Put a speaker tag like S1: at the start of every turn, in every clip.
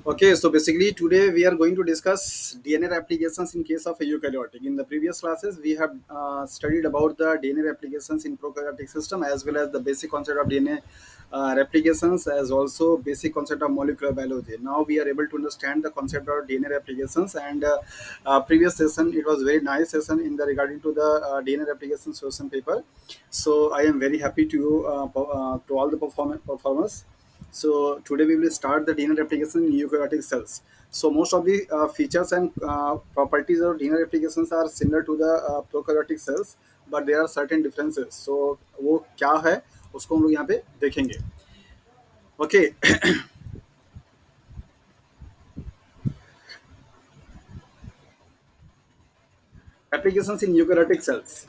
S1: Okay, so basically today we are going to discuss DNA applications in case of a eukaryotic. In the previous classes, we have studied about the DNA applications in prokaryotic system as well as the basic concept of DNA replications as also basic concept of molecular biology. Now we are able to understand the concept of DNA applications and previous session it was very nice session in the regarding to the DNA replication solution paper. So I am very happy to all the performers. So today we will start the DNA replication in eukaryotic cells. So most of the features and properties of DNA replications are similar to the prokaryotic cells, but there are certain differences. So वो क्या है उसको हम लोग यहाँ पे देखेंगे. Okay, applications in eukaryotic cells.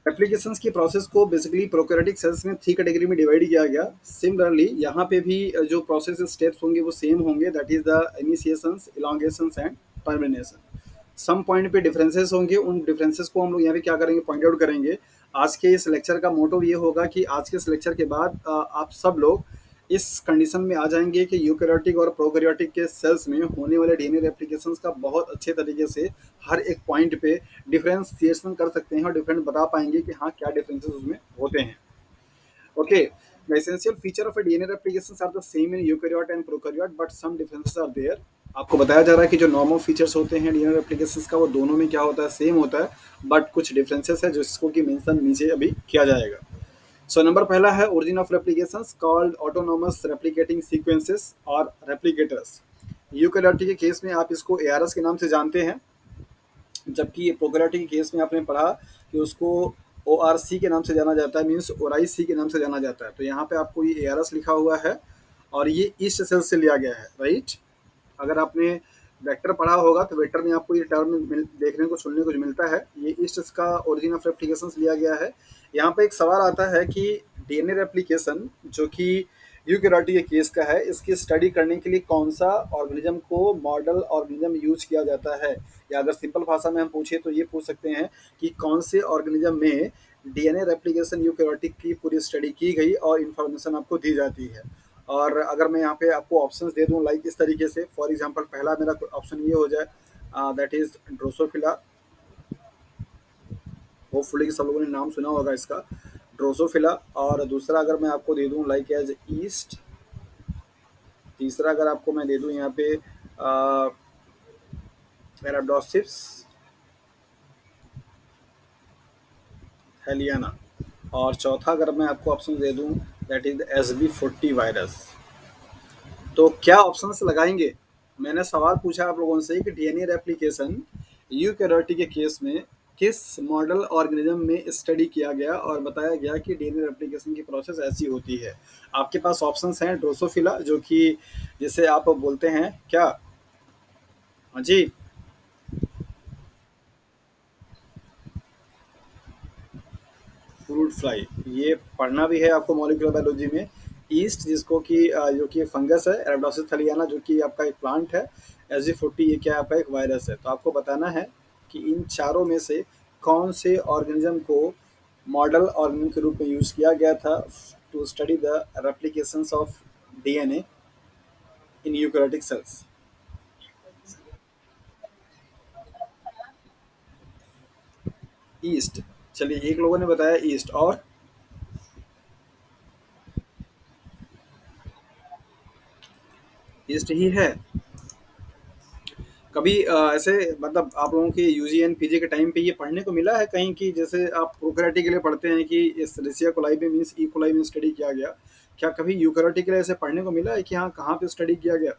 S1: Applications की प्रोसेस को बेसिकली प्रोकैरियोटिक सेल्स में थ्री कैटेगरी में डिवाइड किया गया. सिमिलरली यहाँ पे भी जो प्रोसेस स्टेप्स होंगे वो सेम होंगे. That is the initiations, elongations and termination. Some point पे डिफरेंसेस होंगे. उन डिफरेंसेस को हम लोग यहाँ पे क्या करेंगे, पॉइंट आउट करेंगे. आज के इस लेक्चर का मोटो ये होगा कि आज के इस लेक्चर के बाद आप सब लोग इस कंडीशन में आ जाएंगे कि यूकैरियोटिक और प्रोकैरियोटिक के सेल्स में होने वाले डीएनए रेप्लिकेशंस का बहुत अच्छे तरीके से हर एक पॉइंट पे डिफरेंशिएशन कर सकते हैं और डिफरेंट बता पाएंगे कि हाँ क्या डिफरेंसेस उसमें होते हैं. Okay, the essential feature of a DNA replications are the same in eukaryote and prokaryote but some differences are there. आपको बताया जा रहा है कि जो नॉर्मल फीचर्स होते हैं डीएनए रेप्लिकेशंस का वो दोनों में क्या होता है, सेम होता है बट कुछ डिफरेंसेस है जिसको कि मेंशन नीचे अभी किया जाएगा. सो नंबर पहला है origin of replications called autonomous replicating sequences और रेप्लिकेटर्स. यूकैरियोटिक के केस में आप इसको एआरएस के नाम से जानते हैं, जबकि प्रोकैरियोटिक के केस में आपने पढ़ा कि उसको ओ आर सी के नाम से जाना जाता है, मीन्स ओराई सी के नाम से जाना जाता है. तो यहाँ पे आपको ये ए आर एस लिखा हुआ है और ये ईस्ट सेल से लिया गया है, राइट. अगर आपने वेक्टर पढ़ा होगा तो वेक्टर में आपको ये टर्म देखने को सुनने को जो मिलता है, ये ईस्ट का ओरिजिन ऑफ रेप्लिकेशन लिया गया है. यहाँ पे एक सवाल आता है कि डीएनए रेप्लिकेशन जो कि यूकैरियोटिक के केस का है, इसकी स्टडी करने के लिए कौन सा ऑर्गेनिज्म को मॉडल ऑर्गेनिज्म यूज किया जाता है. या अगर सिंपल भाषा में हम पूछे तो ये पूछ सकते हैं कि कौन से ऑर्गेनिज्म में डीएनए रेप्लिकेशन यूकैरियोटिक की पूरी स्टडी की गई और इन्फॉर्मेशन आपको दी जाती है. और अगर मैं यहाँ पे आपको ऑप्शंस दे दूँ लाइक इस तरीके से, फॉर एग्जांपल पहला मेरा ऑप्शन ये हो जाए, दैट इज ड्रोसोफिला. होपफुली कि सब लोगों ने नाम सुना होगा इसका, ड्रोसोफिला. और दूसरा अगर मैं आपको दे दूँ लाइक एज ईस्ट. तीसरा अगर आपको मैं दे दूँ यहाँ पे एराडोसिस हेलियाना. और चौथा अगर मैं आपको ऑप्शन दे दूँ दैट इज SB40 वायरस. तो क्या ऑप्शंस लगाएंगे. मैंने सवाल पूछा आप लोगों से कि डीएनए रेप्लिकेशन यूकैरियोटिक के केस में किस मॉडल ऑर्गेनिज्म में स्टडी किया गया और बताया गया कि डीएनए रेप्लिकेशन की प्रोसेस ऐसी होती है. आपके पास ऑप्शंस हैं ड्रोसोफिला जो कि जिसे आप बोलते हैं क्या, हाँ जी, फ्रूट फ्लाई. ये पढ़ना भी है आपको मॉलिक्यूलर बायोलॉजी में. ईस्ट जिसको कि जो कि फंगस है, एराडोसिस थलियाना जो कि आपका एक प्लांट है. SG40 ये क्या है, आपका एक वायरस है. तो आपको बताना है कि इन चारों में से कौन से ऑर्गेनिज्म को मॉडल ऑर्गेनिज्म के रूप में यूज किया गया था to study the replications of DNA in eukaryotic cells. Yeast. चलिए, एक लोगों ने बताया ईस्ट, और ईस्ट ही है. कभी ऐसे मतलब आप लोगों के यूजी एंड पीजी के टाइम पे ये पढ़ने को मिला है कहीं कि जैसे आप प्रोकैरियोटिक के लिए पढ़ते हैं कि इस रिसिया कोलाई में मीन्स ई कोलाई में स्टडी किया गया, क्या कभी यूकैरियोटिक के लिए ऐसे पढ़ने को मिला है कि हाँ कहाँ पे स्टडी किया गया.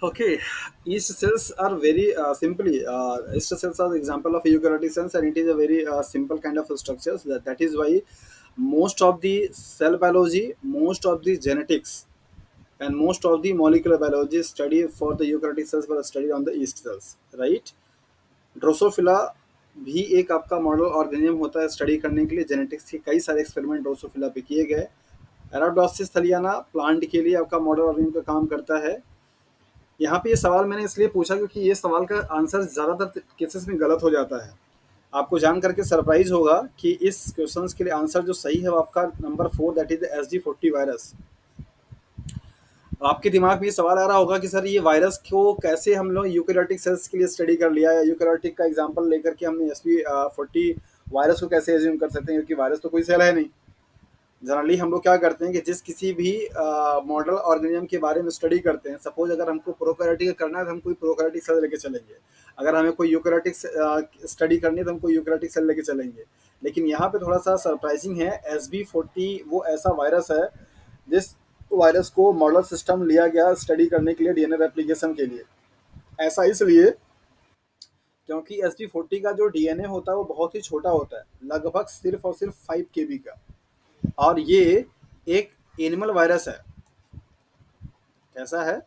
S1: Okay, yeast cells are very simply yeast cells are the example of eukaryotic cells, and it is a very simple kind of structures. That is why most of the cell biology, most of the genetics, and most of the molecular biology study for the eukaryotic cells were studied on the yeast cells, right. Drosophila भी एक आपका model organism होता है study करने के लिए. Genetics के कई सारे एक्सपेरिमेंट ड्रोसोफिला पे किए गए अरेबिडोप्सिस थलियाना प्लांट के लिए आपका मॉडल ऑर्गेनिज्म का काम करता है। यहाँ पे ये सवाल मैंने इसलिए पूछा क्योंकि ये सवाल का आंसर ज़्यादातर केसेस में गलत हो जाता है। आपको जान करके सरप्राइज होगा कि इस क्वेश्चंस के लिए आंसर जो सही है वो आपका number 4 that is the SG40 virus. आपके दिमाग में ये सवाल आ रहा होगा कि सर ये वायरस को कैसे हम लोग यूकैरियोटिक सेल्स के लिए स्टडी कर लिया, या यूकैरियोटिक का एग्जांपल लेकर के हमने SG40 वायरस को कैसे एज्यूम कर सकते हैं, क्योंकि वायरस तो कोई सेल है नहीं। जनरली हम लोग क्या करते हैं कि जिस किसी भी मॉडल ऑर्गेनिज्म के बारे में स्टडी करते हैं, सपोज अगर हमको प्रोकैरियोटिक करना है तो हम कोई प्रोकैरियोटिक सेल लेके चलेंगे, अगर हमें कोई यूकैरियोटिक स्टडी करनी है तो हम कोई यूकैरियोटिक सेल लेके चलेंगे। लेकिन यहाँ पे थोड़ा सा सरप्राइजिंग है, SB40 वो ऐसा वायरस है जिस वायरस को मॉडल सिस्टम लिया गया स्टडी करने के लिए डीएनए रेप्लिकेशन के लिए। ऐसा इसलिए क्योंकि SB40 का जो डीएनए होता है वो बहुत ही छोटा होता है, लगभग सिर्फ और सिर्फ 5 KB का, और ये एक एनिमल वायरस है। कैसा है?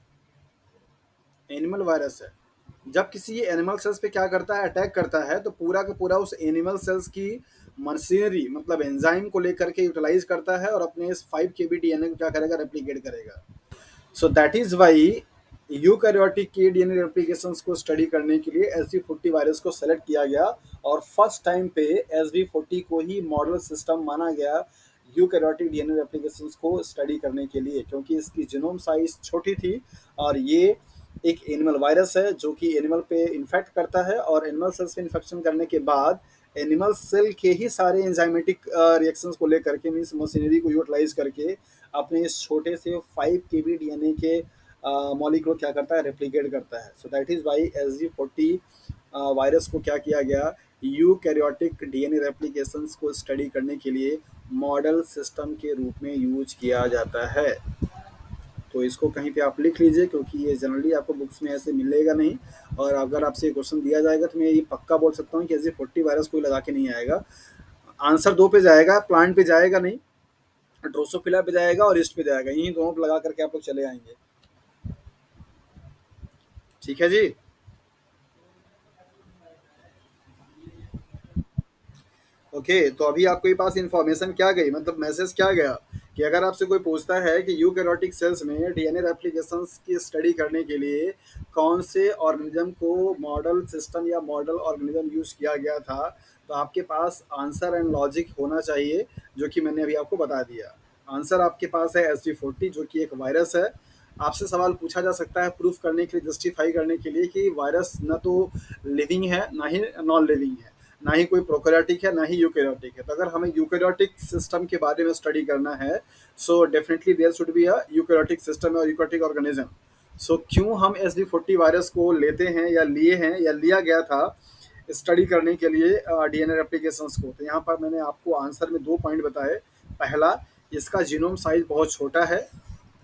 S1: एनिमल वायरस है। जब किसी एनिमल सेल्स पे क्या करता है, अटैक करता है, तो पूरा का पूरा उस एनिमल सेल्स की मशीनरी मतलब एंजाइम को लेकर के यूटिलाइज करता है और अपने इस 5 KB डीएनए को क्या करेगा, रेप्लिकेट करेगा। So that is why eukaryotic के डीएनए रेप्लिकेशंस को स्टडी करने के लिए SB40 वायरस को सेलेक्ट किया गया, और फर्स्ट टाइम पे SB40 को ही मॉडल सिस्टम माना गया यूकैरियोटिक डीएनए रेप्लिकेशंस को स्टडी करने के लिए, क्योंकि इसकी जीनोम साइज छोटी थी और ये एक एनिमल वायरस है जो कि एनिमल पे इन्फेक्ट करता है, और एनिमल सेल्स पे इन्फेक्शन करने के बाद एनिमल सेल के ही सारे एंजाइमेटिक रिएक्शंस को लेकर के, मीन्स मशीनरी को यूटिलाइज करके अपने इस छोटे से 5 KB डीएनए के मॉलिक्यूल क्या करता है, रेप्लिकेट करता है। So that is why SG40 virus को क्या किया गया, यूकैरियोटिक डीएनए रेप्लिकेशंस को स्टडी करने के लिए मॉडल सिस्टम के रूप में यूज किया जाता है। तो इसको कहीं पे आप लिख लीजिए, क्योंकि ये जनरली आपको बुक्स में ऐसे मिलेगा नहीं, और अगर आपसे क्वेश्चन दिया जाएगा तो मैं ये पक्का बोल सकता हूँ कि SG40 वायरस कोई लगा के नहीं आएगा। आंसर 2 पे जाएगा, प्लांट पे जाएगा नहीं, ड्रोसोफिला पे जाएगा और ईस्ट पे जाएगा, यही दोनों पे लगा करके आप लोग चले आएंगे। ठीक है जी। ओके, तो अभी आपके पास इंफॉर्मेशन क्या गई, मतलब मैसेज क्या गया, कि अगर आपसे कोई पूछता है कि यूकैरियोटिक सेल्स में डीएनए रेप्लिकेशंस की स्टडी करने के लिए कौन से ऑर्गेनिज्म को मॉडल सिस्टम या मॉडल ऑर्गेनिज्म यूज किया गया था, तो आपके पास आंसर एंड लॉजिक होना चाहिए, जो कि मैंने अभी आपको बता दिया। आंसर आपके पास है SG40, जो कि एक वायरस है। आपसे सवाल पूछा जा सकता है प्रूफ करने के लिए, जस्टिफाई करने के लिए, कि वायरस न तो लिविंग है ना ही नॉन लिविंग है, ना ही कोई प्रोकैरियोटिक है ना ही यूकैरियोटिक है। तो अगर हमें यूकैरियोटिक सिस्टम के बारे में स्टडी करना है, so definitely there should be a eukaryotic system और यूकैरियोटिक ऑर्गेनिज्म। सो क्यों हम SG40 वायरस को लेते हैं या लिए हैं या लिया गया था स्टडी करने के लिए डीएनए रेप्लिकेशंस को, तो यहाँ पर मैंने आपको आंसर में 2 पॉइंट बताए। पहला, इसका जीनोम साइज बहुत छोटा है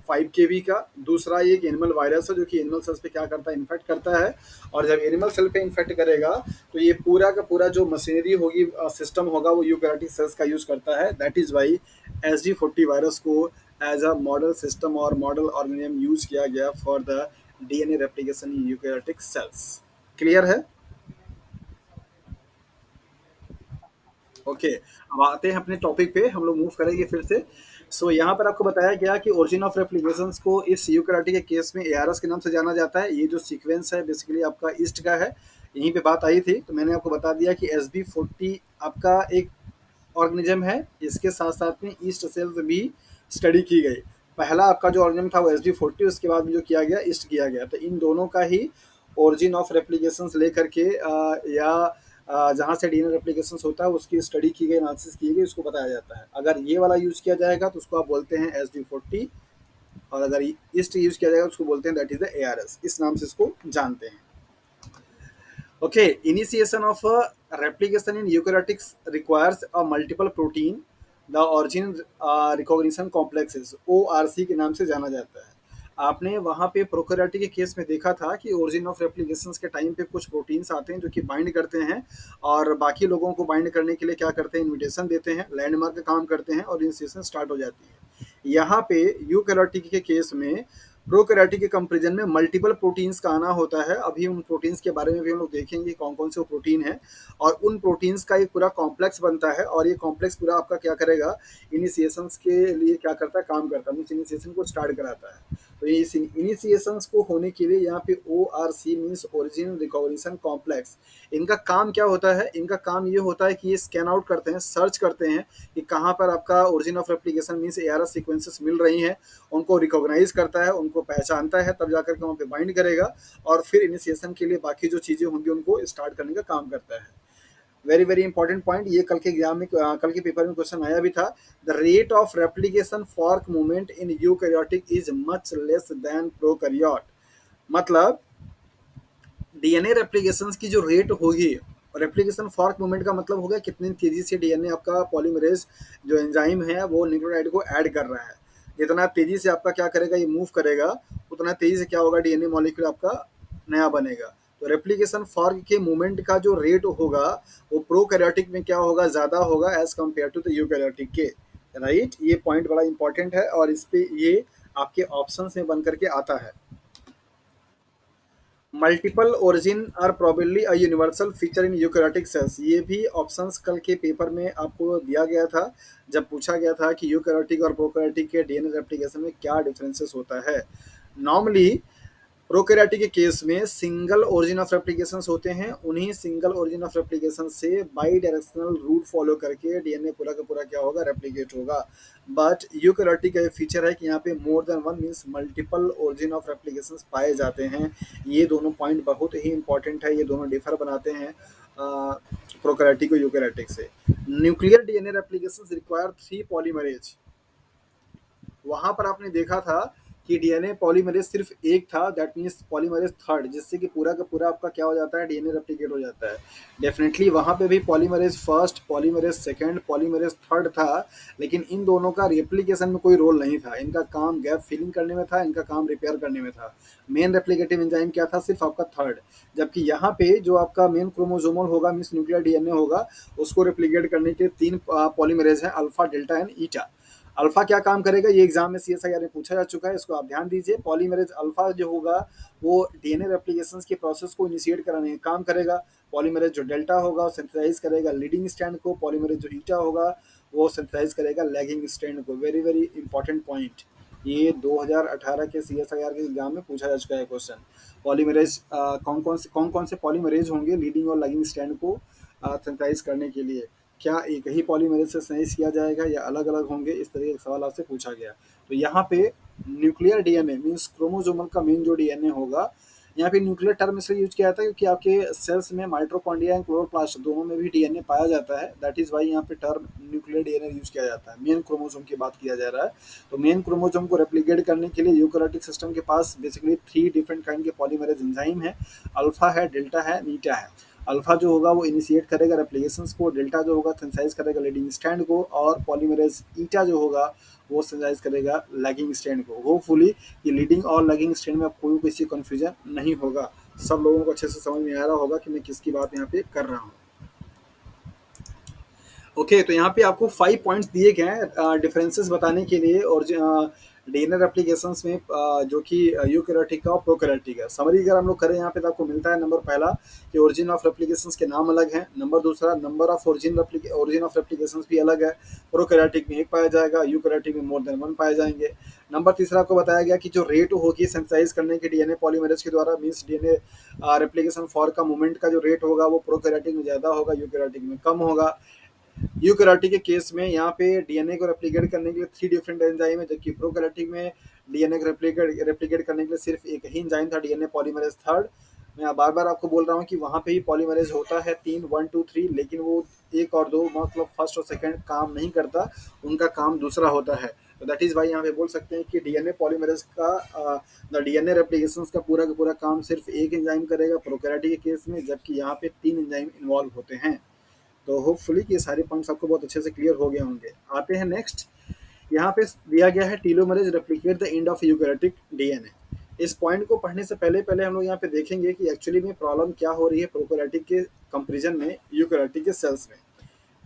S1: 5 KB का। दूसरा, ये एक एनिमल वायरस है जो कि एनिमल सेल्स पे क्या करता है, इन्फेक्ट करता है, और जब एनिमल सेल पे इन्फेक्ट करेगा तो ये पूरा का पूरा जो मशीनरी होगी, सिस्टम होगा, वो यूकैरियोटिक सेल्स का यूज करता है। That is why SG40 virus को एज अ मॉडल सिस्टम और मॉडल ऑर्गेनिज्म यूज किया गया for the DNA replication in eukaryotic cells. Clear है? ओके, अब आते हैं अपने टॉपिक पे, हम लोग मूव करेंगे फिर से। सो यहाँ पर आपको बताया गया कि ओरिजिन ऑफ रेप्लिकेशंस को इस यूकैरियोटिक के केस में ARS के नाम से जाना जाता है। ये जो सीक्वेंस है बेसिकली आपका ईस्ट का है, यहीं पे बात आई थी। तो मैंने आपको बता दिया कि SB40 आपका एक ऑर्गेनिज्म है, इसके साथ साथ में ईस्ट सेल्स भी स्टडी की गई। पहला आपका जो ऑर्गेनिज्म था वो SB40, उसके बाद में जो किया गया, ईस्ट किया गया। तो इन दोनों का ही ओरिजिन ऑफ रेप्लिकेशंस लेकर के या जहाँ से डीएनए रेप्लिकेशंस होता है उसकी स्टडी की गई, एनालिसिस की गई, उसको बताया जाता है। अगर ये वाला यूज किया जाएगा तो उसको आप बोलते हैं SB40, और अगर ईस्ट यूज किया जाएगा उसको बोलते हैं दैट इज द ARS, इस नाम से इसको जानते हैं। Okay, initiation of replication in eukaryotics requires a multiple protein, the origin recognition complexes, ORC के नाम से जाना जाता है। आपने वहाँ पे प्रोकैरियोटिक के केस में देखा था कि ओरिजिन ऑफ रेप्लिकेशंस के टाइम पे कुछ प्रोटीन्स आते हैं जो कि बाइंड करते हैं, और बाकी लोगों को बाइंड करने के लिए क्या करते हैं, इन्विटेशन देते हैं, लैंडमार्क का काम करते हैं, और इनिशिएशन स्टार्ट हो जाती है। यहाँ पे यूकैरियोटिक के केस में प्रोकैरियोटिक के कंपैरिजन में मल्टीपल प्रोटीन्स का आना होता है। अभी उन प्रोटीन्स के बारे में भी हम लोग देखेंगे कौन-कौन से वो प्रोटीन हैं और उन प्रोटीन्स का एक पूरा कॉम्प्लेक्स बनता है और ये कॉम्प्लेक्स पूरा आपका क्या करेगा, इनिशिएशंस के लिए क्या करता है, काम करता है, मीन्स इनिशिएशन को स्टार्ट कराता है। तो ये इस इनिशिएशंस को होने के लिए यहाँ पे ORC means origin recognition complex, इनका काम क्या होता है? इनका काम ये होता है कि ये स्कैन आउट करते हैं, सर्च करते हैं कि कहाँ पर आपका origin of replication means ARS sequences मिल रही हैं, उनको रिकॉग्नाइज करता है, उनको पहचानता है, तब जाकर के वहाँ पे बाइंड करेगा और फिर इनिशिएशन के लिए बाकी जो चीज़ें होंगी उनको स्टार्ट करने का काम करता है। वेरी वेरी इंपॉर्टेंट पॉइंट, ये कल के एग्जाम में कल के पेपर में क्वेश्चन आया भी था। The rate of replication fork movement in eukaryotic is much less than prokaryote. मतलब डीएनए रेप्लिकेशंस की जो रेट होगी, रेप्लिकेशन फॉर्क मूवमेंट का मतलब हो गया कितनी तेजी से डीएनए आपका पॉलीमरेज जो एंजाइम है वो न्यूक्लियोटाइड को ऐड कर रहा है। जितना तेजी से आपका क्या करेगा, ये मूव करेगा, उतना तेजी से क्या होगा, डीएनए मॉलिक्यूल आपका नया बनेगा। तो रेप्लिकेशन फॉर्क के मूवमेंट का जो रेट होगा वो प्रोकैरियोटिक में क्या होगा, ज़्यादा होगा as compare to the eukaryotic के। राइट, ये पॉइंट बड़ा इंपॉर्टेंट है और इस पे ये आपके ऑप्शन में बन करके आता है। Multiple origin are probably a universal feature in eukaryotic cells, ये भी ऑप्शंस कल के पेपर में आपको दिया गया था जब पूछा गया था कि यूकैरियोटिक और प्रोकैरियोटिक के डीएनए रेप्लिकेशन में क्या डिफरेंसेस होता है। नॉर्मली प्रोकैरियोटिक के केस में सिंगल ओरिजिन ऑफ रेप्लिकेशंस होते हैं, उन्हीं सिंगल ओरिजिन ऑफ रेप्लिकेशन से बाई डायरेक्शनल रूट फॉलो करके डीएनए पूरा का पूरा क्या होगा, रेप्लिकेट होगा। बट यूकैरियोटिक का ये फीचर है कि यहाँ पे more than one means multiple origin of replications पाए जाते हैं। ये दोनों पॉइंट बहुत ही इंपॉर्टेंट है, ये दोनों डिफर बनाते हैं प्रोकैरियोटिक और यूकैरियोटिक से। Nuclear DNA replications require 3 polymerase. वहां पर आपने देखा था कि डीएनए पॉलीमरेज सिर्फ एक था, दैट मीन्स पॉलीमरेज थर्ड, जिससे कि पूरा का पूरा आपका क्या हो जाता है, डीएनए रेप्लिकेट हो जाता है। डेफिनेटली वहां पे भी polymerase first, polymerase second, polymerase third था, लेकिन इन दोनों का रेप्लिकेशन में कोई रोल नहीं था। इनका काम गैप फिलिंग करने में था, इनका काम रिपेयर करने में था। मेन रेप्लिकेटिव एंजाइम क्या था, सिर्फ आपका थर्ड। जबकि यहाँ पे जो आपका मेन क्रोमोजोमल होगा मीन्स न्यूक्लियर डीएनए होगा, उसको रेप्लिकेट करने के 3 पॉलीमरेज हैं, alpha, delta and eta. Alpha क्या काम करेगा, ये एग्जाम में सीएसआईआर में पूछा जा चुका है, इसको आप ध्यान दीजिए। पॉलीमरेज अल्फा जो होगा वो डीएनए रेप्लिकेशंस के प्रोसेस को इनिशिएट कराने का काम करेगा। पॉलीमरेज जो डेल्टा होगा वो सिंथेसाइज करेगा लीडिंग स्ट्रैंड को। पॉलीमरेज जो ईटा होगा वो सिंथेसाइज करेगा लैगिंग स्ट्रैंड को। वेरी वेरी इंपॉर्टेंट पॉइंट, ये 2018 के सीएसआईआर के एग्जाम में पूछा जा चुका है क्वेश्चन। पॉलीमरेज कौन कौन से पॉलीमरेज होंगे लीडिंग और लैगिंग स्ट्रैंड को सिंथेसाइज करने के लिए, क्या एक ही पॉलीमरेज से सिंथेसाइज किया जाएगा या अलग अलग होंगे, इस तरह का सवाल आपसे पूछा गया। तो यहाँ पे न्यूक्लियर डीएनए मीन्स क्रोमोसोमल का मेन जो डीएनए होगा, यहाँ पे न्यूक्लियर टर्म इसलिए यूज किया जाता है क्योंकि आपके सेल्स में माइटोकॉन्ड्रिया एंड क्लोरोप्लास्ट दोनों में भी डीएनए पाया जाता है। दैट इज वाई यहाँ पे टर्म न्यूक्लियर डीएनए यूज किया जाता है। मेन क्रोमोसोम की बात किया जा रहा है, तो मेन क्रोमोसोम को रेप्लिकेट करने के लिए यूकैरियोटिक सिस्टम के पास बेसिकली 3 डिफरेंट काइंड के पॉलीमरेज एंजाइम है। अल्फा है, डेल्टा है, नीटा है। अल्फा जो होगा वो इनिशिएट करेगा रेप्लिकेशंस को, डेल्टा जो होगा सिंथेसाइज करेगा लीडिंग स्ट्रैंड को, और पॉलीमरेज ईटा जो होगा वो सिंथेसाइज करेगा लैगिंग स्ट्रैंड को। होपफुली ये लीडिंग और लैगिंग स्ट्रैंड में आपको किसी कंफ्यूजन नहीं होगा, सब लोगों को अच्छे से समझ में आ रहा होगा कि मैं किसकी बात यहाँ पे कर रहा हूँ। ओके, तो यहाँ पे आपको 5 पॉइंट्स दिए गए हैं डिफरेंसेस बताने के लिए और डीएनए एप्लीकेशंस में जो कि यूकैरियोटिक का और प्रोकैरियोटिक है। समरी अगर हम लोग करें यहाँ पे तो आपको मिलता है, नंबर पहला कि ओरिजिन ऑफ रेप्लिकेशंस के नाम अलग हैं। नंबर दूसरा, नंबर ऑफ ओरिजिन ऑफ रेप्लिकेशंस भी अलग है। प्रोकैरियोटिक में 1 पाया जाएगा, यूकैरियोटिक में मोर देन 1 पाए जाएंगे। नंबर तीसरा आपको बताया गया कि जो रेट होगी सिंथेसाइज करने के डीएनए पॉलीमरेज के द्वारा मीन्स डीएनए रेप्लिकेशन फॉर का मूवमेंट का जो रेट होगा वो प्रोकैरियोटिक में ज़्यादा होगा, यूकैरियोटिक में कम होगा। यूकैरियोटिक के केस में यहाँ पे डीएनए को रेप्लिकेट करने के लिए 3 डिफरेंट एंजाइम है, जबकि प्रोकैरियोटिक में डीएनए को रेप्लिकेट करने के लिए सिर्फ एक ही एंजाइम था, डीएनए पॉलीमरेज थर्ड। मैं बार बार आपको बोल रहा हूँ कि वहाँ पे ही पॉलीमरेज होता है 3, 1, 2, 3, लेकिन वो 1 और 2 मतलब फर्स्ट और सेकंड काम नहीं करता, उनका काम दूसरा होता है। तो दैट इज वाई यहाँ पे बोल सकते हैं कि डीएनए पॉलीमरेज का द डीएनए रेप्लिकेशंस का पूरा काम सिर्फ एक एंजाइम करेगा प्रोकैरियोटिक के केस में, जबकि यहाँ पे 3 एंजाइम इन्वॉल्व होते हैं। तो होपफुली ये सारे पॉइंट्स आपको बहुत अच्छे से क्लियर हो गए होंगे। आते हैं नेक्स्ट, यहाँ पे दिया गया है telomerase replicate the end of eukaryotic DNA. इस पॉइंट को पढ़ने से पहले पहले हम लोग यहाँ पे देखेंगे कि एक्चुअली में प्रॉब्लम क्या हो रही है प्रोकैरियोटिक के कंपैरिजन में यूकैरियोटिक के सेल्स में।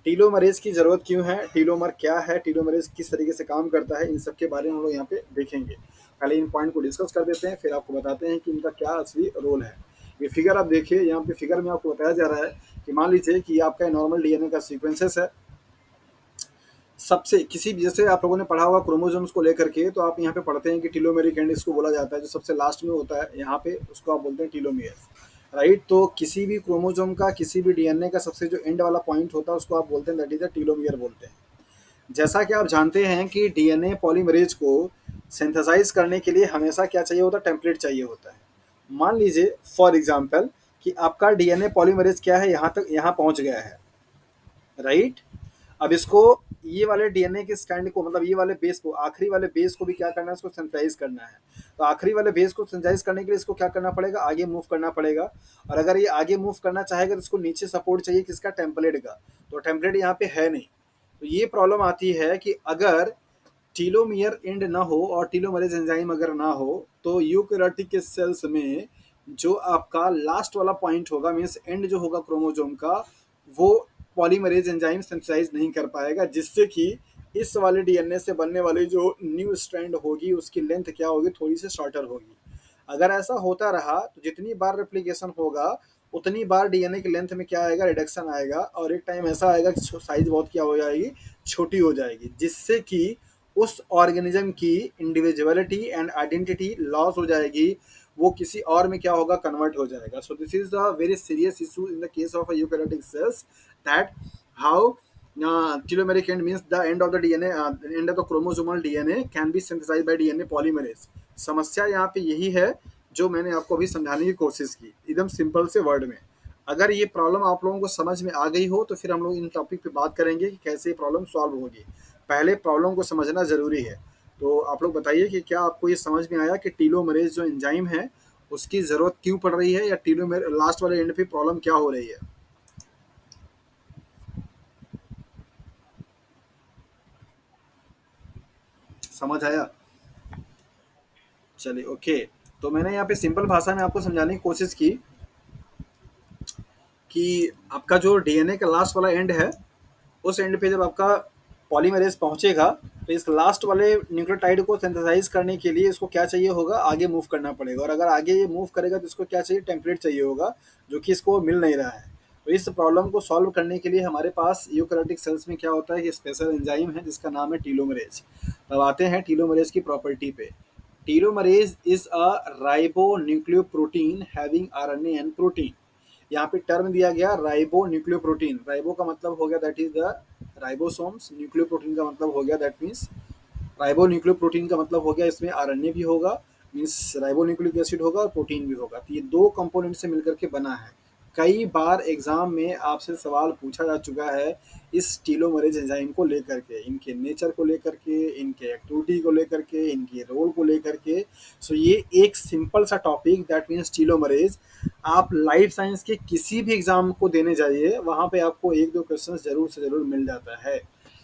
S1: टीलोमरेज की जरूरत क्यों है, टीलोमर क्या है, टीलोमरेज किस तरीके से काम करता है, इन सब के बारे में हम लोग यहाँ पे देखेंगे। पहले इन पॉइंट को डिस्कस कर देते हैं, फिर आपको बताते हैं कि इनका क्या असली रोल है। ये फिगर आप देखिए, यहाँ पे फिगर में आपको बताया जा रहा है कि मान लीजिए कि आपका नॉर्मल डीएनए का सीक्वेंसेस है। सबसे किसी भी, जैसे आप लोगों ने पढ़ा होगा क्रोमोसोम्स को लेकर के, तो आप यहाँ पे पढ़ते हैं कि टीलोमेरिक एंड इसको बोला जाता है, जो सबसे लास्ट में होता है यहाँ पे उसको आप बोलते हैं टीलोमियर, राइट। तो किसी भी क्रोमोसोम का, किसी भी डीएनए का सबसे जो एंड वाला पॉइंट होता है उसको आप बोलते हैं दैट इज द टीलोमियर बोलते हैं। जैसा कि आप जानते हैं कि डीएनए पॉलीमरेज को सिंथेसाइज करने के लिए हमेशा क्या चाहिए होता है, टेम्पलेट चाहिए होता है। मान लीजिए फॉर एग्जांपल कि आपका डीएनए पॉलीमरेज क्या है, यहाँ तक, यहाँ पहुँच गया है, राइट। अब इसको, ये वाले डीएनए के स्टैंड को, मतलब ये वाले बेस को, आखिरी वाले बेस को भी क्या करना है, इसको सिंथेसाइज करना है। तो आखिरी वाले बेस को सिंथेसाइज करने के लिए इसको क्या करना पड़ेगा, आगे मूव करना पड़ेगा। और अगर ये आगे मूव करना चाहेगा तो इसको नीचे सपोर्ट चाहिए किसका, टेम्पलेट का। तो टेम्पलेट यहाँ पे है नहीं। तो ये प्रॉब्लम आती है कि अगर टीलोमियर एंड ना हो और टीलोमरेज एंजाइम अगर ना हो, तो यूकेरियोटिक के सेल्स में जो आपका लास्ट वाला पॉइंट होगा, मीन्स एंड जो होगा क्रोमोसोम का, वो पॉलीमरेज एंजाइम सिंथेसाइज नहीं कर पाएगा, जिससे कि इस वाले डीएनए से बनने वाली जो न्यू स्ट्रैंड होगी उसकी लेंथ क्या होगी, थोड़ी सी शॉर्टर होगी। अगर ऐसा होता रहा तो जितनी बार रेप्लिकेशन होगा उतनी बार डीएनए की लेंथ में क्या आएगा, रिडक्शन आएगा, और एक टाइम ऐसा आएगा कि साइज बहुत क्या हो जाएगी, छोटी हो जाएगी, जिससे कि उस ऑर्गेनिज्म की इंडिविजुअलिटी एंड आइडेंटिटी लॉस हो जाएगी, वो किसी और में क्या होगा, कन्वर्ट हो जाएगा। So this is a very serious issue in the case of eukaryotic cells, that how telomeric end means the end of the DNA, end of the chromosomal DNA can be synthesized by DNA polymerase। समस्या यहाँ पे यही है जो मैंने आपको अभी समझाने की कोशिश की एकदम सिंपल से वर्ड में। अगर ये प्रॉब्लम आप लोगों को समझ में आ गई हो तो फिर हम लोग इन टॉपिक पे बात करेंगे कि कैसे ये प्रॉब्लम सॉल्व होगी। पहले प्रॉब्लम को समझना ज़रूरी है। तो आप लोग बताइए कि क्या आपको ये समझ में आया कि टीलोमरेज जो एंजाइम है उसकी ज़रूरत क्यों पड़ रही है, या टीलोमेर लास्ट वाले एंड पे प्रॉब्लम क्या हो रही है। समझ आया? चलिए ओके। तो मैंने यहाँ पे सिंपल भाषा में आपको समझाने की कोशिश की कि आपका जो डीएनए का लास्ट वाला एंड है, उस एंड पे जब आपका पॉलीमरेज पहुंचेगा तो इस लास्ट वाले न्यूक्लियोटाइड को सिंथेसाइज करने के लिए इसको क्या चाहिए होगा, आगे मूव करना पड़ेगा। और अगर आगे ये मूव करेगा तो इसको क्या चाहिए, टेम्पलेट चाहिए होगा, जो कि इसको मिल नहीं रहा है। तो इस प्रॉब्लम को सॉल्व करने के लिए हमारे पास यूकैरियोटिक सेल्स में क्या होता है कि स्पेशल एंजाइम है जिसका नाम है टीलोमरेज। अब आते हैं टीलोमरेज की प्रॉपर्टी पे। Telomerase is a ribo nucleoprotein having RNA and protein. यहाँ पे टर्म दिया गया राइबो न्यूक्लियोप्रोटीन। राइबो का मतलब हो गया that is the ribosomes, nucleoprotein का मतलब हो गया दैट मीन्स, राइबो न्यूक्लियोप्रोटीन का मतलब हो गया इसमें आरएनए भी होगा, मीन्स राइबो न्यूक्लिक एसिड होगा और प्रोटीन भी होगा। तो ये दो कंपोनेंट से मिलकर के बना है। कई बार एग्जाम में आपसे सवाल पूछा जा चुका है इस टीलोमरेज एंजाइम को लेकर के, इनके नेचर को लेकर के, इनके एक्टिविटी को लेकर के, इनके रोल को लेकर के। सो ये एक सिंपल सा टॉपिक दैट मीन्स टीलोमरेज, आप लाइफ साइंस के किसी भी एग्जाम को देने जाइए वहाँ पे आपको एक दो क्वेश्चन जरूर से जरूर मिल जाता है।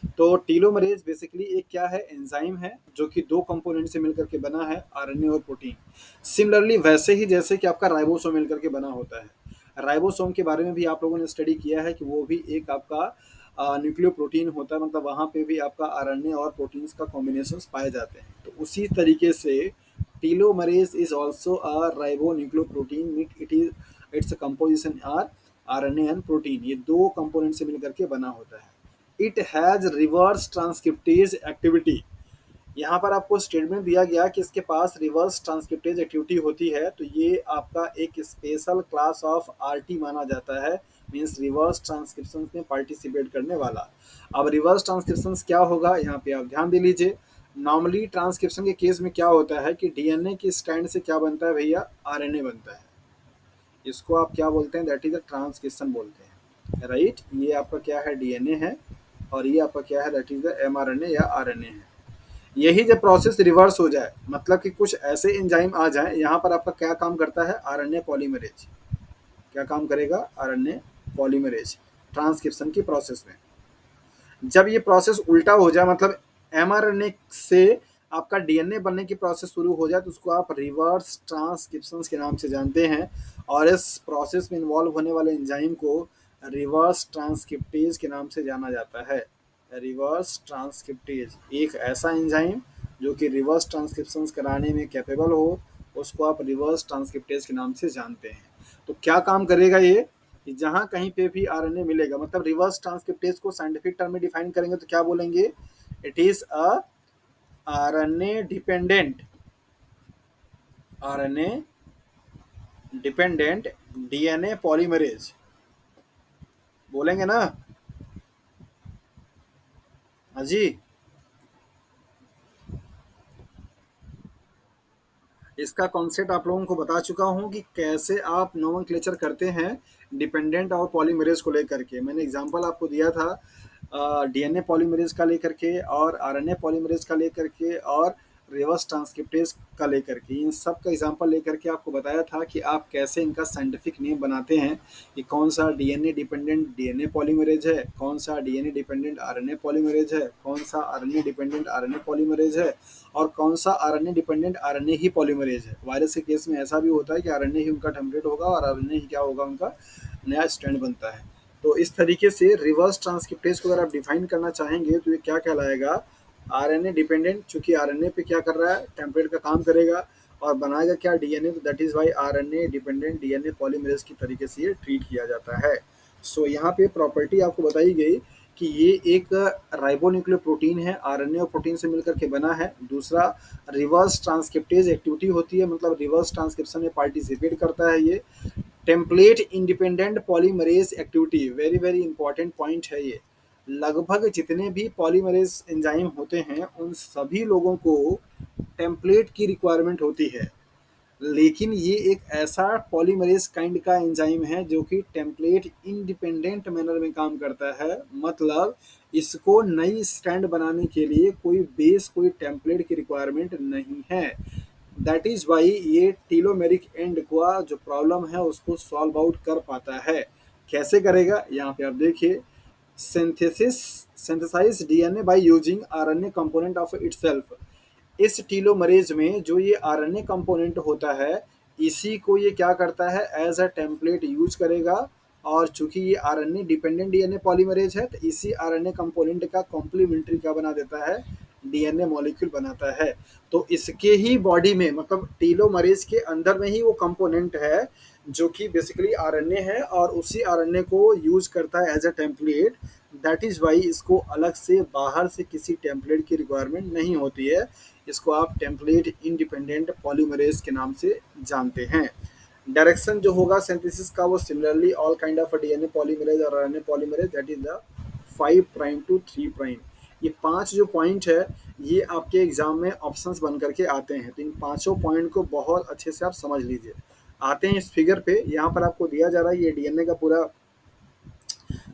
S1: तो टीलोमरेज बेसिकली एक क्या है, एंजाइम है जो कि दो कंपोनेंट से मिलकर के बना है, आरएनए और प्रोटीन। सिमिलरली वैसे ही जैसे कि आपका राइबोसोम मिलकर के बना होता है। राइबोसोम के बारे में भी आप लोगों ने स्टडी किया है कि वो भी एक आपका न्यूक्लियो प्रोटीन होता है, मतलब वहाँ पे भी आपका आरएनए और प्रोटीन्स का कॉम्बिनेशन पाए जाते हैं। तो उसी तरीके से telomerase is also a ribo nucleo protein, it is its composition are RNA and protein, ये दो कंपोनेंट से मिलकर के बना होता है। It has reverse transcriptase activity. यहाँ पर आपको स्टेटमेंट दिया गया कि इसके पास रिवर्स ट्रांसक्रिप्टेज एक्टिविटी होती है, तो ये आपका एक स्पेशल क्लास ऑफ आरटी माना जाता है, मीन्स रिवर्स ट्रांसक्रिप्शन में पार्टिसिपेट करने वाला। अब रिवर्स ट्रांसक्रिप्शन क्या होगा यहाँ पे आप ध्यान दे लीजिए। नॉर्मली ट्रांसक्रिप्शन के केस में क्या होता है कि डीएनए के स्ट्रैंड से क्या बनता है भैया, आरएनए बनता है। इसको आप क्या बोलते हैं, दैट इज अ ट्रांसक्रिप्शन बोलते हैं, राइट। ये आपका क्या है, डीएनए है, और ये आपका क्या है, दैट इज द एमआरएनए या आरएनए है। यही जब प्रोसेस रिवर्स हो जाए, मतलब कि कुछ ऐसे एंजाइम आ जाए, यहाँ पर आपका क्या काम करता है, आरएनए पॉलीमरेज। क्या काम करेगा, आरएनए पॉलीमरेज ट्रांसक्रिप्शन की प्रोसेस में। जब ये प्रोसेस उल्टा हो जाए, मतलब एमआरएनए से आपका डीएनए बनने की प्रोसेस शुरू हो जाए, तो उसको आप रिवर्स ट्रांसक्रिप्शन के नाम से जानते हैं। और इस प्रोसेस में इन्वॉल्व होने वाले एंजाइम को रिवर्स ट्रांसक्रिप्टेज के नाम से जाना जाता है। रिवर्स ट्रांसक्रिप्टेज एक ऐसा एंजाइम जो कि रिवर्स ट्रांसक्रिप्शंस कराने में कैपेबल हो, उसको आप रिवर्स ट्रांसक्रिप्टेज के नाम से जानते हैं। तो क्या काम करेगा ये, कि जहाँ कहीं पे भी आरएनए मिलेगा, मतलब रिवर्स ट्रांसक्रिप्टेज को साइंटिफिक टर्म में डिफाइन करेंगे तो क्या बोलेंगे, it is a RNA dependent, RNA dependent DNA polymerase, बोलेंगे ना। हाँ जी। इसका कॉन्सेप्ट आप लोगों को बता चुका हूँ कि कैसे आप नोमेनक्लेचर करते हैं डिपेंडेंट और पॉलीमरेज को लेकर के। मैंने एग्जांपल आपको दिया था डीएनए पॉलीमरेज का लेकर के, और आरएनए पॉलीमरेज का लेकर के, और रिवर्स ट्रांसक्रिप्टेज का लेकर के। इन सब का एग्जांपल लेकर के आपको बताया था कि आप कैसे इनका साइंटिफिक नेम बनाते हैं, कि कौन सा डीएनए डिपेंडेंट डीएनए पॉलीमरेज है, कौन सा डीएनए डिपेंडेंट आरएनए पॉलीमरेज है, कौन सा आरएनए डिपेंडेंट आरएनए पॉलीमरेज है, और कौन सा आरएनए डिपेंडेंट आरएनए ही पॉलीमरेज है। वायरस के केस में ऐसा भी होता है कि आरएनए ही उनका टेम्पलेट होगा और आरएनए ही क्या होगा, उनका नया स्ट्रैंड बनता है। तो इस तरीके से रिवर्स ट्रांसक्रिप्टेज को अगर आप डिफाइन करना चाहेंगे तो ये क्या कहलाएगा, आरएनए डिपेंडेंट, चूंकि आरएनए पे क्या कर रहा है, टेम्पलेट का काम करेगा और बनाएगा क्या, डीएनए। तो that is why RNA dependent DNA polymerase की तरीके से ये ट्रीट किया जाता है। सो यहाँ पे प्रॉपर्टी आपको बताई गई कि ये एक राइबोन्यूक्लियर प्रोटीन है, आरएनए और प्रोटीन से मिलकर के बना है। दूसरा, रिवर्स ट्रांसक्रिप्टेज एक्टिविटी होती है, मतलब रिवर्स ट्रांसक्रिप्शन में पार्टिसिपेट करता है ये। Template independent polymerase activity, very very important point है ये। लगभग जितने भी पॉलीमरेज एंजाइम होते हैं उन सभी लोगों को टेम्पलेट की रिक्वायरमेंट होती है, लेकिन ये एक ऐसा पॉलीमरेज काइंड का एंजाइम है जो कि टेम्पलेट इंडिपेंडेंट मैनर में काम करता है। मतलब इसको नई स्टैंड बनाने के लिए कोई बेस, कोई टेम्पलेट की रिक्वायरमेंट नहीं है। दैट इज वाई ये टीलोमेरिक एंड का जो प्रॉब्लम है उसको सॉल्व आउट कर पाता है। कैसे करेगा, यहाँ पे आप देखिए, synthesis synthesize DNA by using RNA component of itself. इस टीलोमरेज में जो ये आरएनए कंपोनेंट होता है, इसी को ये क्या करता है, एज अ टेम्पलेट यूज करेगा। और चूंकि ये आरएनए डिपेंडेंट डीएनए पॉलीमरेज है, तो इसी आरएनए कंपोनेंट का कॉम्प्लीमेंट्री क्या बना देता है, डीएनए मॉलिक्यूल बनाता है। तो इसके ही बॉडी में, मतलब टीलोमरेज के अंदर में ही वो कंपोनेंट है जो कि बेसिकली आरएनए है, और उसी आरएनए को यूज करता है as a template. That is why इसको अलग से बाहर से किसी टेम्पलेट की रिक्वायरमेंट नहीं होती है। इसको आप टेम्पलेट इंडिपेंडेंट पॉलीमरेज के नाम से जानते हैं। डायरेक्शन जो होगा सिंथेसिस का, वो similarly all kind of DNA polymerase और RNA polymerase, that is the 5 prime to 3 prime. ये 5 जो पॉइंट है, ये आपके एग्जाम में ऑप्शंस बन करके आते हैं। तो इन पांचों पॉइंट को बहुत अच्छे से आप समझ लीजिए। आते हैं इस फिगर पे, यहाँ पर आपको दिया जा रहा है ये डीएनए का पूरा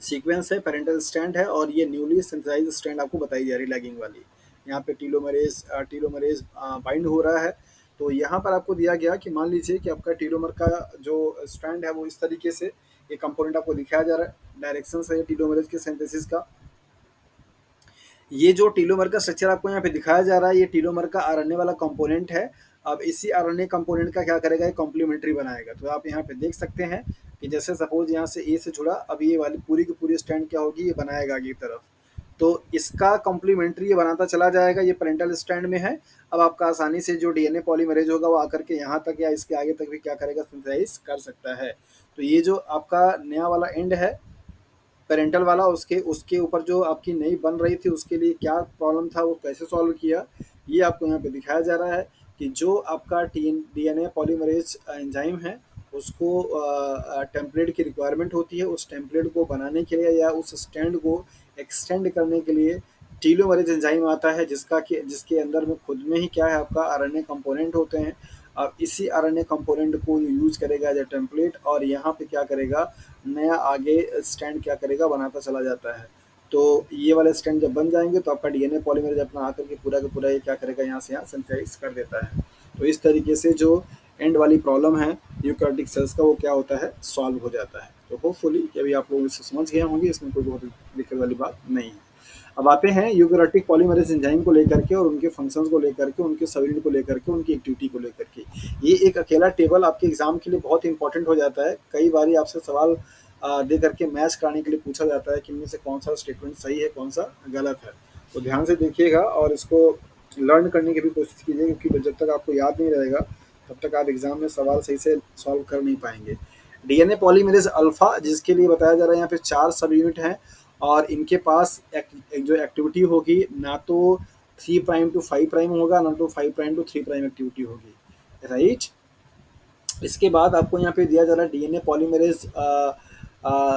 S1: सीक्वेंस है, पेरेंटल स्ट्रैंड है, और ये न्यूली सिंथेसाइज्ड स्ट्रैंड आपको बताई जा रही है लैगिंग वाली। यहाँ पे टीलोमरेज बाइंड हो रहा है। तो यहाँ पर आपको दिया गया कि मान लीजिए कि आपका टीलोमर का जो स्ट्रैंड है वो इस तरीके से, ये कंपोनेंट आपको दिखाया जा रहा है। डायरेक्शन है टीलोमरेज के सिंथेसिस का। ये जो टीलोमर का स्ट्रक्चर आपको यहाँ पे दिखाया जा रहा है, ये टीलोमर का आरएनए वाला कंपोनेंट है। अब इसी आरएनए कंपोनेंट का क्या करेगा, ये कॉम्प्लीमेंट्री बनाएगा। तो आप यहाँ पे देख सकते हैं कि जैसे सपोज यहाँ से ए से जुड़ा, अब ये वाली पूरी की पूरी स्ट्रैंड क्या होगी, ये बनाएगा आगे की तरफ। तो इसका कॉम्प्लीमेंट्री ये बनाता चला जाएगा, ये पेरेंटल स्ट्रैंड में है। अब आपका आसानी से जो डीएनए पॉलीमरेज होगा वो आकर के यहाँ तक या इसके आगे तक भी क्या करेगा, सिंथेसाइज कर सकता है। तो ये जो आपका नया वाला एंड है पेरेंटल वाला, उसके उसके ऊपर जो आपकी नई बन रही थी उसके लिए क्या प्रॉब्लम था, वो कैसे सॉल्व किया, ये आपको यहाँ पे दिखाया जा रहा है। कि जो आपका डीएनए पॉलीमरेज एंजाइम है, उसको टेम्पलेट की रिक्वायरमेंट होती है। उस टेम्पलेट को बनाने के लिए या उस स्टैंड को एक्सटेंड करने के लिए टीलोमरेज एंजाइम आता है, जिसके अंदर में खुद में ही क्या है, आपका आरएनए कंपोनेंट होते हैं। अब इसी आरएनए कंपोनेंट को यूज करेगा एज ए टेम्पलेट, और यहाँ पे क्या करेगा, नया आगे स्टैंड क्या करेगा, बनाता चला जाता है। तो ये वाले स्टैंड जब बन जाएंगे तो आपका डीएनए पॉलीमरेज अपना आकर के पूरा का पूरा ये क्या करेगा, यहाँ से यहाँ सिंथेसाइज कर देता है। तो इस तरीके से जो एंड वाली प्रॉब्लम है यूकैरियोटिक सेल्स का, वो क्या होता है, सॉल्व हो जाता है। तो होपफुली अभी आप लोग इसे समझ गए होंगे, इसमें कोई बहुत दिक्कत वाली बात नहीं है। अब आते हैं यूकैरियोटिक पॉलीमरेज एंजाइम को लेकर के, और उनके फंक्शंस को लेकर के, उनके सबयूनिट को लेकर के, उनकी एक्टिविटी को लेकर के। ये एक अकेला टेबल आपके एग्जाम के लिए बहुत इंपॉर्टेंट हो जाता है। कई बार आपसे सवाल दे करके मैच कराने के लिए पूछा जाता है कि इनमें से कौन सा स्टेटमेंट सही है, कौन सा गलत है। तो ध्यान से देखिएगा और इसको लर्न करने की भी कोशिश कीजिए, क्योंकि जब तक आपको याद नहीं रहेगा तब तक आप एग्जाम में सवाल सही से सॉल्व कर नहीं पाएंगे। डीएनए पॉलीमरेज अल्फा, जिसके लिए बताया जा रहा है यहाँ पे 4 सब यूनिट हैं, और इनके पास जो एक्टिविटी होगी ना तो 3 प्राइम टू 5 प्राइम होगा, ना तो 5 प्राइम टू 3 प्राइम एक्टिविटी होगी, राइट। इसके बाद आपको यहाँ पे दिया जा रहा है DNA polymerase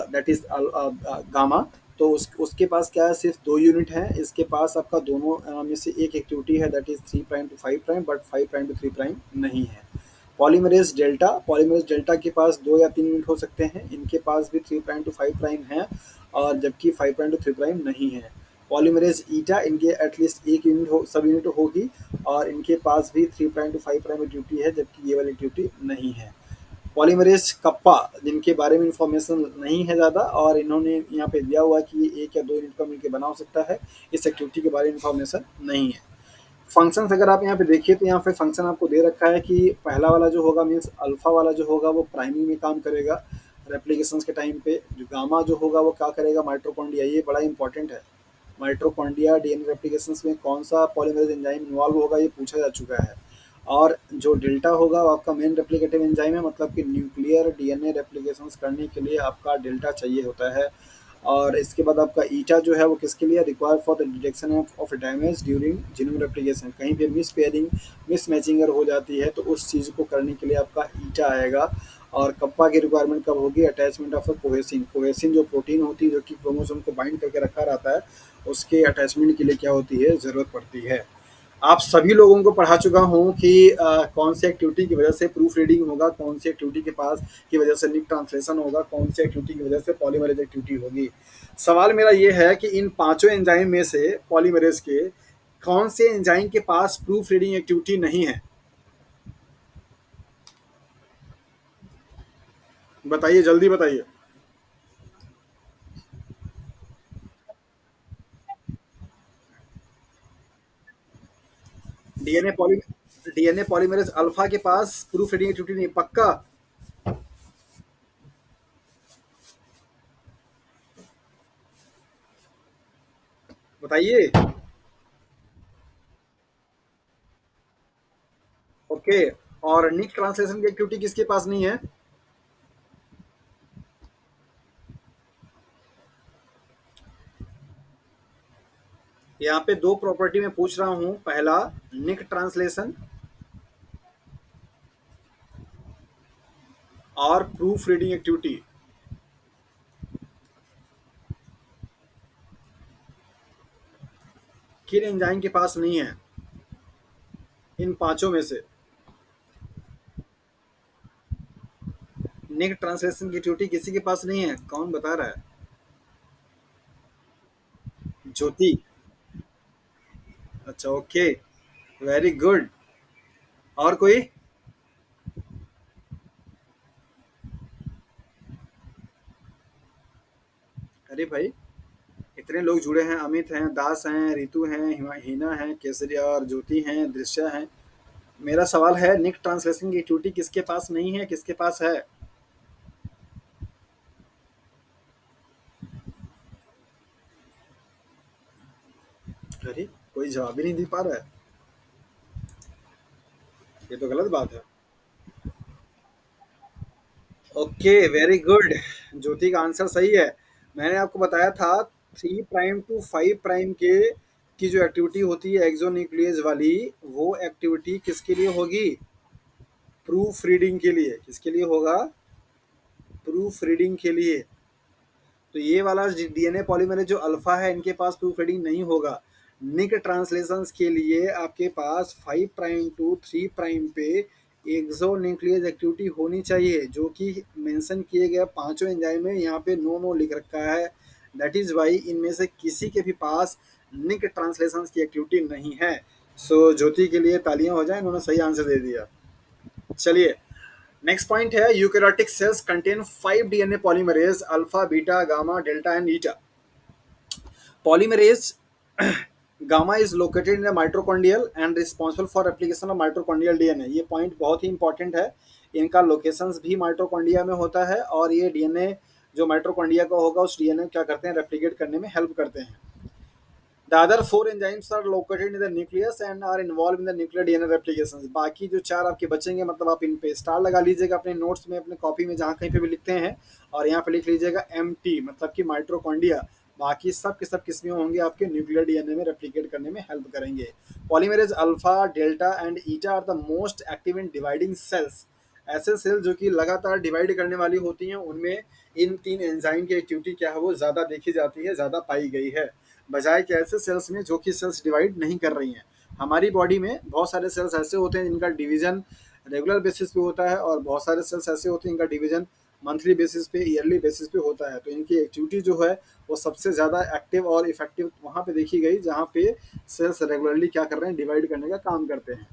S1: that is gamma. तो उसके पास क्या है, सिर्फ 2 यूनिट है। इसके पास आपका दोनों में से एक एक्टिविटी है, that is 3 prime to 5 prime, but 5 prime to 3 prime नहीं है। पॉलीमरेज डेल्टा के पास 2 या 3 यूनिट हो सकते हैं, इनके पास भी 3 प्राइम टू 5 प्राइम है, और जबकि 5 प्राइम टू 3 प्राइम नहीं है। पॉलीमरेज ईटा, इनके एटलीस्ट एक यूनिट हो, सब यूनिट होगी, और इनके पास भी 3 प्राइम टू 5 प्राइम ड्यूटी है, जबकि ये वाली ड्यूटी नहीं है। पॉलीमरेज कप्पा, जिनके बारे में इंफॉर्मेशन नहीं है ज़्यादा, और इन्होंने यहाँ पे दिया हुआ कि ये 1 या 2 यूनिट का मिलकर बना हो सकता है, इस एक्टिविटी के बारे में इंफॉर्मेशन नहीं है। फंक्शंस अगर आप यहाँ पे देखिए तो यहाँ पे फंक्शन आपको दे रखा है कि पहला वाला जो होगा मीन्स अल्फा वाला जो होगा वो प्राइमरी में काम करेगा रेप्लिकेशंस के टाइम पे। जो गामा जो होगा वो क्या करेगा, माइटोकॉन्ड्रिया, ये बड़ा इंपॉर्टेंट है। माइटोकॉन्ड्रिया डीएनए रेप्लिकेशंस में कौन सा पॉलीमरेज एंजाइम इन्वॉल्व होगा, ये पूछा जा चुका है। और जो डेल्टा होगा वो आपका मेन रेप्लिकेटिव एंजाइम है, मतलब कि न्यूक्लियर डीएनए रेप्लिकेशंस करने के लिए आपका डेल्टा चाहिए होता है। और इसके बाद आपका ईटा जो है वो किसके लिए, required for the detection of damage during genome replication. कहीं पे मिस पेयरिंग, मिस मैचिंग अगर हो जाती है तो उस चीज़ को करने के लिए आपका ईटा आएगा। और कप्पा की रिक्वायरमेंट कब होगी, अटैचमेंट ऑफ कोहेसिन। कोहेसिन जो प्रोटीन होती है जो कि क्रोमोसोम को बाइंड करके रखा रहता है, उसके अटैचमेंट के लिए क्या होती है, ज़रूरत पड़ती है। आप सभी लोगों को पढ़ा चुका हूँ कि कौन सी एक्टिविटी की वजह से प्रूफ रीडिंग होगा, कौन सी एक्टिविटी के पास की वजह से निक ट्रांसलेशन होगा, कौन सी एक्टिविटी की वजह से पॉलीमरेज एक्टिविटी होगी। सवाल मेरा ये है कि इन पांचों एंजाइम में से पॉलीमरेज के कौन से एंजाइम के पास प्रूफ रीडिंग एक्टिविटी नहीं है, बताइए, जल्दी बताइए। DNA poly DNA polymerase alpha के पास प्रूफ रीडिंग एक्टिविटी नहीं, पक्का? बताइए। ओके। और निक ट्रांसलेशन की एक्टिविटी किसके पास नहीं है? यहाँ पे 2 प्रॉपर्टी में पूछ रहा हूँ, पहला निक ट्रांसलेशन और प्रूफ रीडिंग एक्टिविटी, किन एंजाइम के पास नहीं है इन पांचों में से? निक ट्रांसलेशन की एक्टिविटी किसी के पास नहीं है, कौन बता रहा है? ज्योति। अच्छा, ओके, वेरी गुड। और कोई? अरे भाई, इतने लोग जुड़े हैं, अमित हैं, दास हैं, रितु हैं, हिना हैं, केसरी और ज्योति हैं, दृश्य हैं। मेरा सवाल है निक ट्रांसलेशन की एक्टिविटी किसके पास नहीं है, किसके पास है? अरे, कोई जवाब ही नहीं दे पा रहा है, ये तो गलत बात है। Okay, very good. ज्योति का आंसर सही है। मैंने आपको बताया था 3 प्राइम टू 5 प्राइम के की जो एक्टिविटी होती है एक्सोन्यूक्लियस वाली, वो एक्टिविटी किसके लिए होगी, प्रूफ रीडिंग के लिए। किसके लिए होगा, प्रूफ रीडिंग के लिए। तो ये वाला डीएनए पॉलीमरेज जो अल्फा है, इनके पास प्रूफ रीडिंग नहीं होगा। निक ट्रांसलेशंस के लिए आपके पास 5 प्राइम टू 3 प्राइम पे एक्सो न्यूक्लियस एक्टिविटी होनी चाहिए, जो कि मेंशन किए गए पांचों एंजाइम में यहाँ पे नो नो लिख रखा है। दैट इज वाई इनमें से किसी के भी पास निक ट्रांसलेशंस की एक्टिविटी नहीं है। सो ज्योति के लिए तालियां हो जाए, इन्होंने सही आंसर दे दिया। चलिए, नेक्स्ट पॉइंट है eukaryotic cells contain 5 DNA polymerase alpha, beta, gamma, delta and eta. Polymerase gamma is located in the mitochondrial and responsible for replication of mitochondrial DNA। ये पॉइंट बहुत ही इंपॉर्टेंट है। इनका लोकेशंस भी mitochondria में होता है, और ये डीएनए जो माइटोकॉन्ड्रिया का होगा उस डीएनए क्या करते हैं, रेप्लिकेट करने में हेल्प करते हैं। The other four enzymes are located in the nucleus and are involve in the nuclear DNA replication. बाकी जो चार आपके बचेंगे, मतलब आप इन पे स्टार लगा लीजिएगा अपने नोट्स में, अपने कॉपी में, जहाँ कहीं पे भी लिखते हैं, और यहाँ पे लिख लीजिएगा MT, मतलब कि माइट्रोकॉन्ड्रिया। बाकी सब के सब किसमें होंगे, आपके न्यूक्लियर डीएनए में रेप्लिकेट करने में हेल्प करेंगे। Polymerase alpha, delta and eta are the most active in dividing cells. ऐसे सेल जो कि लगातार डिवाइड करने वाली होती हैं, उनमें इन तीन एंजाइम की एक्टिविटी क्या है, वो ज़्यादा देखी जाती है, ज़्यादा पाई गई है, बजाय कि ऐसे सेल्स में जो कि सेल्स डिवाइड नहीं कर रही हैं। हमारी बॉडी में बहुत सारे सेल्स ऐसे होते हैं जिनका डिवीजन रेगुलर बेसिस पे होता है, और बहुत सारे सेल्स ऐसे होते हैं जिनका डिवीजन मंथली बेसिस पे, ईयरली बेसिस पे होता है। तो इनकी एक्टिविटी जो है वो सबसे ज़्यादा एक्टिव और इफेक्टिव वहाँ पे देखी गई जहाँ पे सेल्स रेगुलरली क्या कर रहे हैं, डिवाइड करने का काम करते हैं।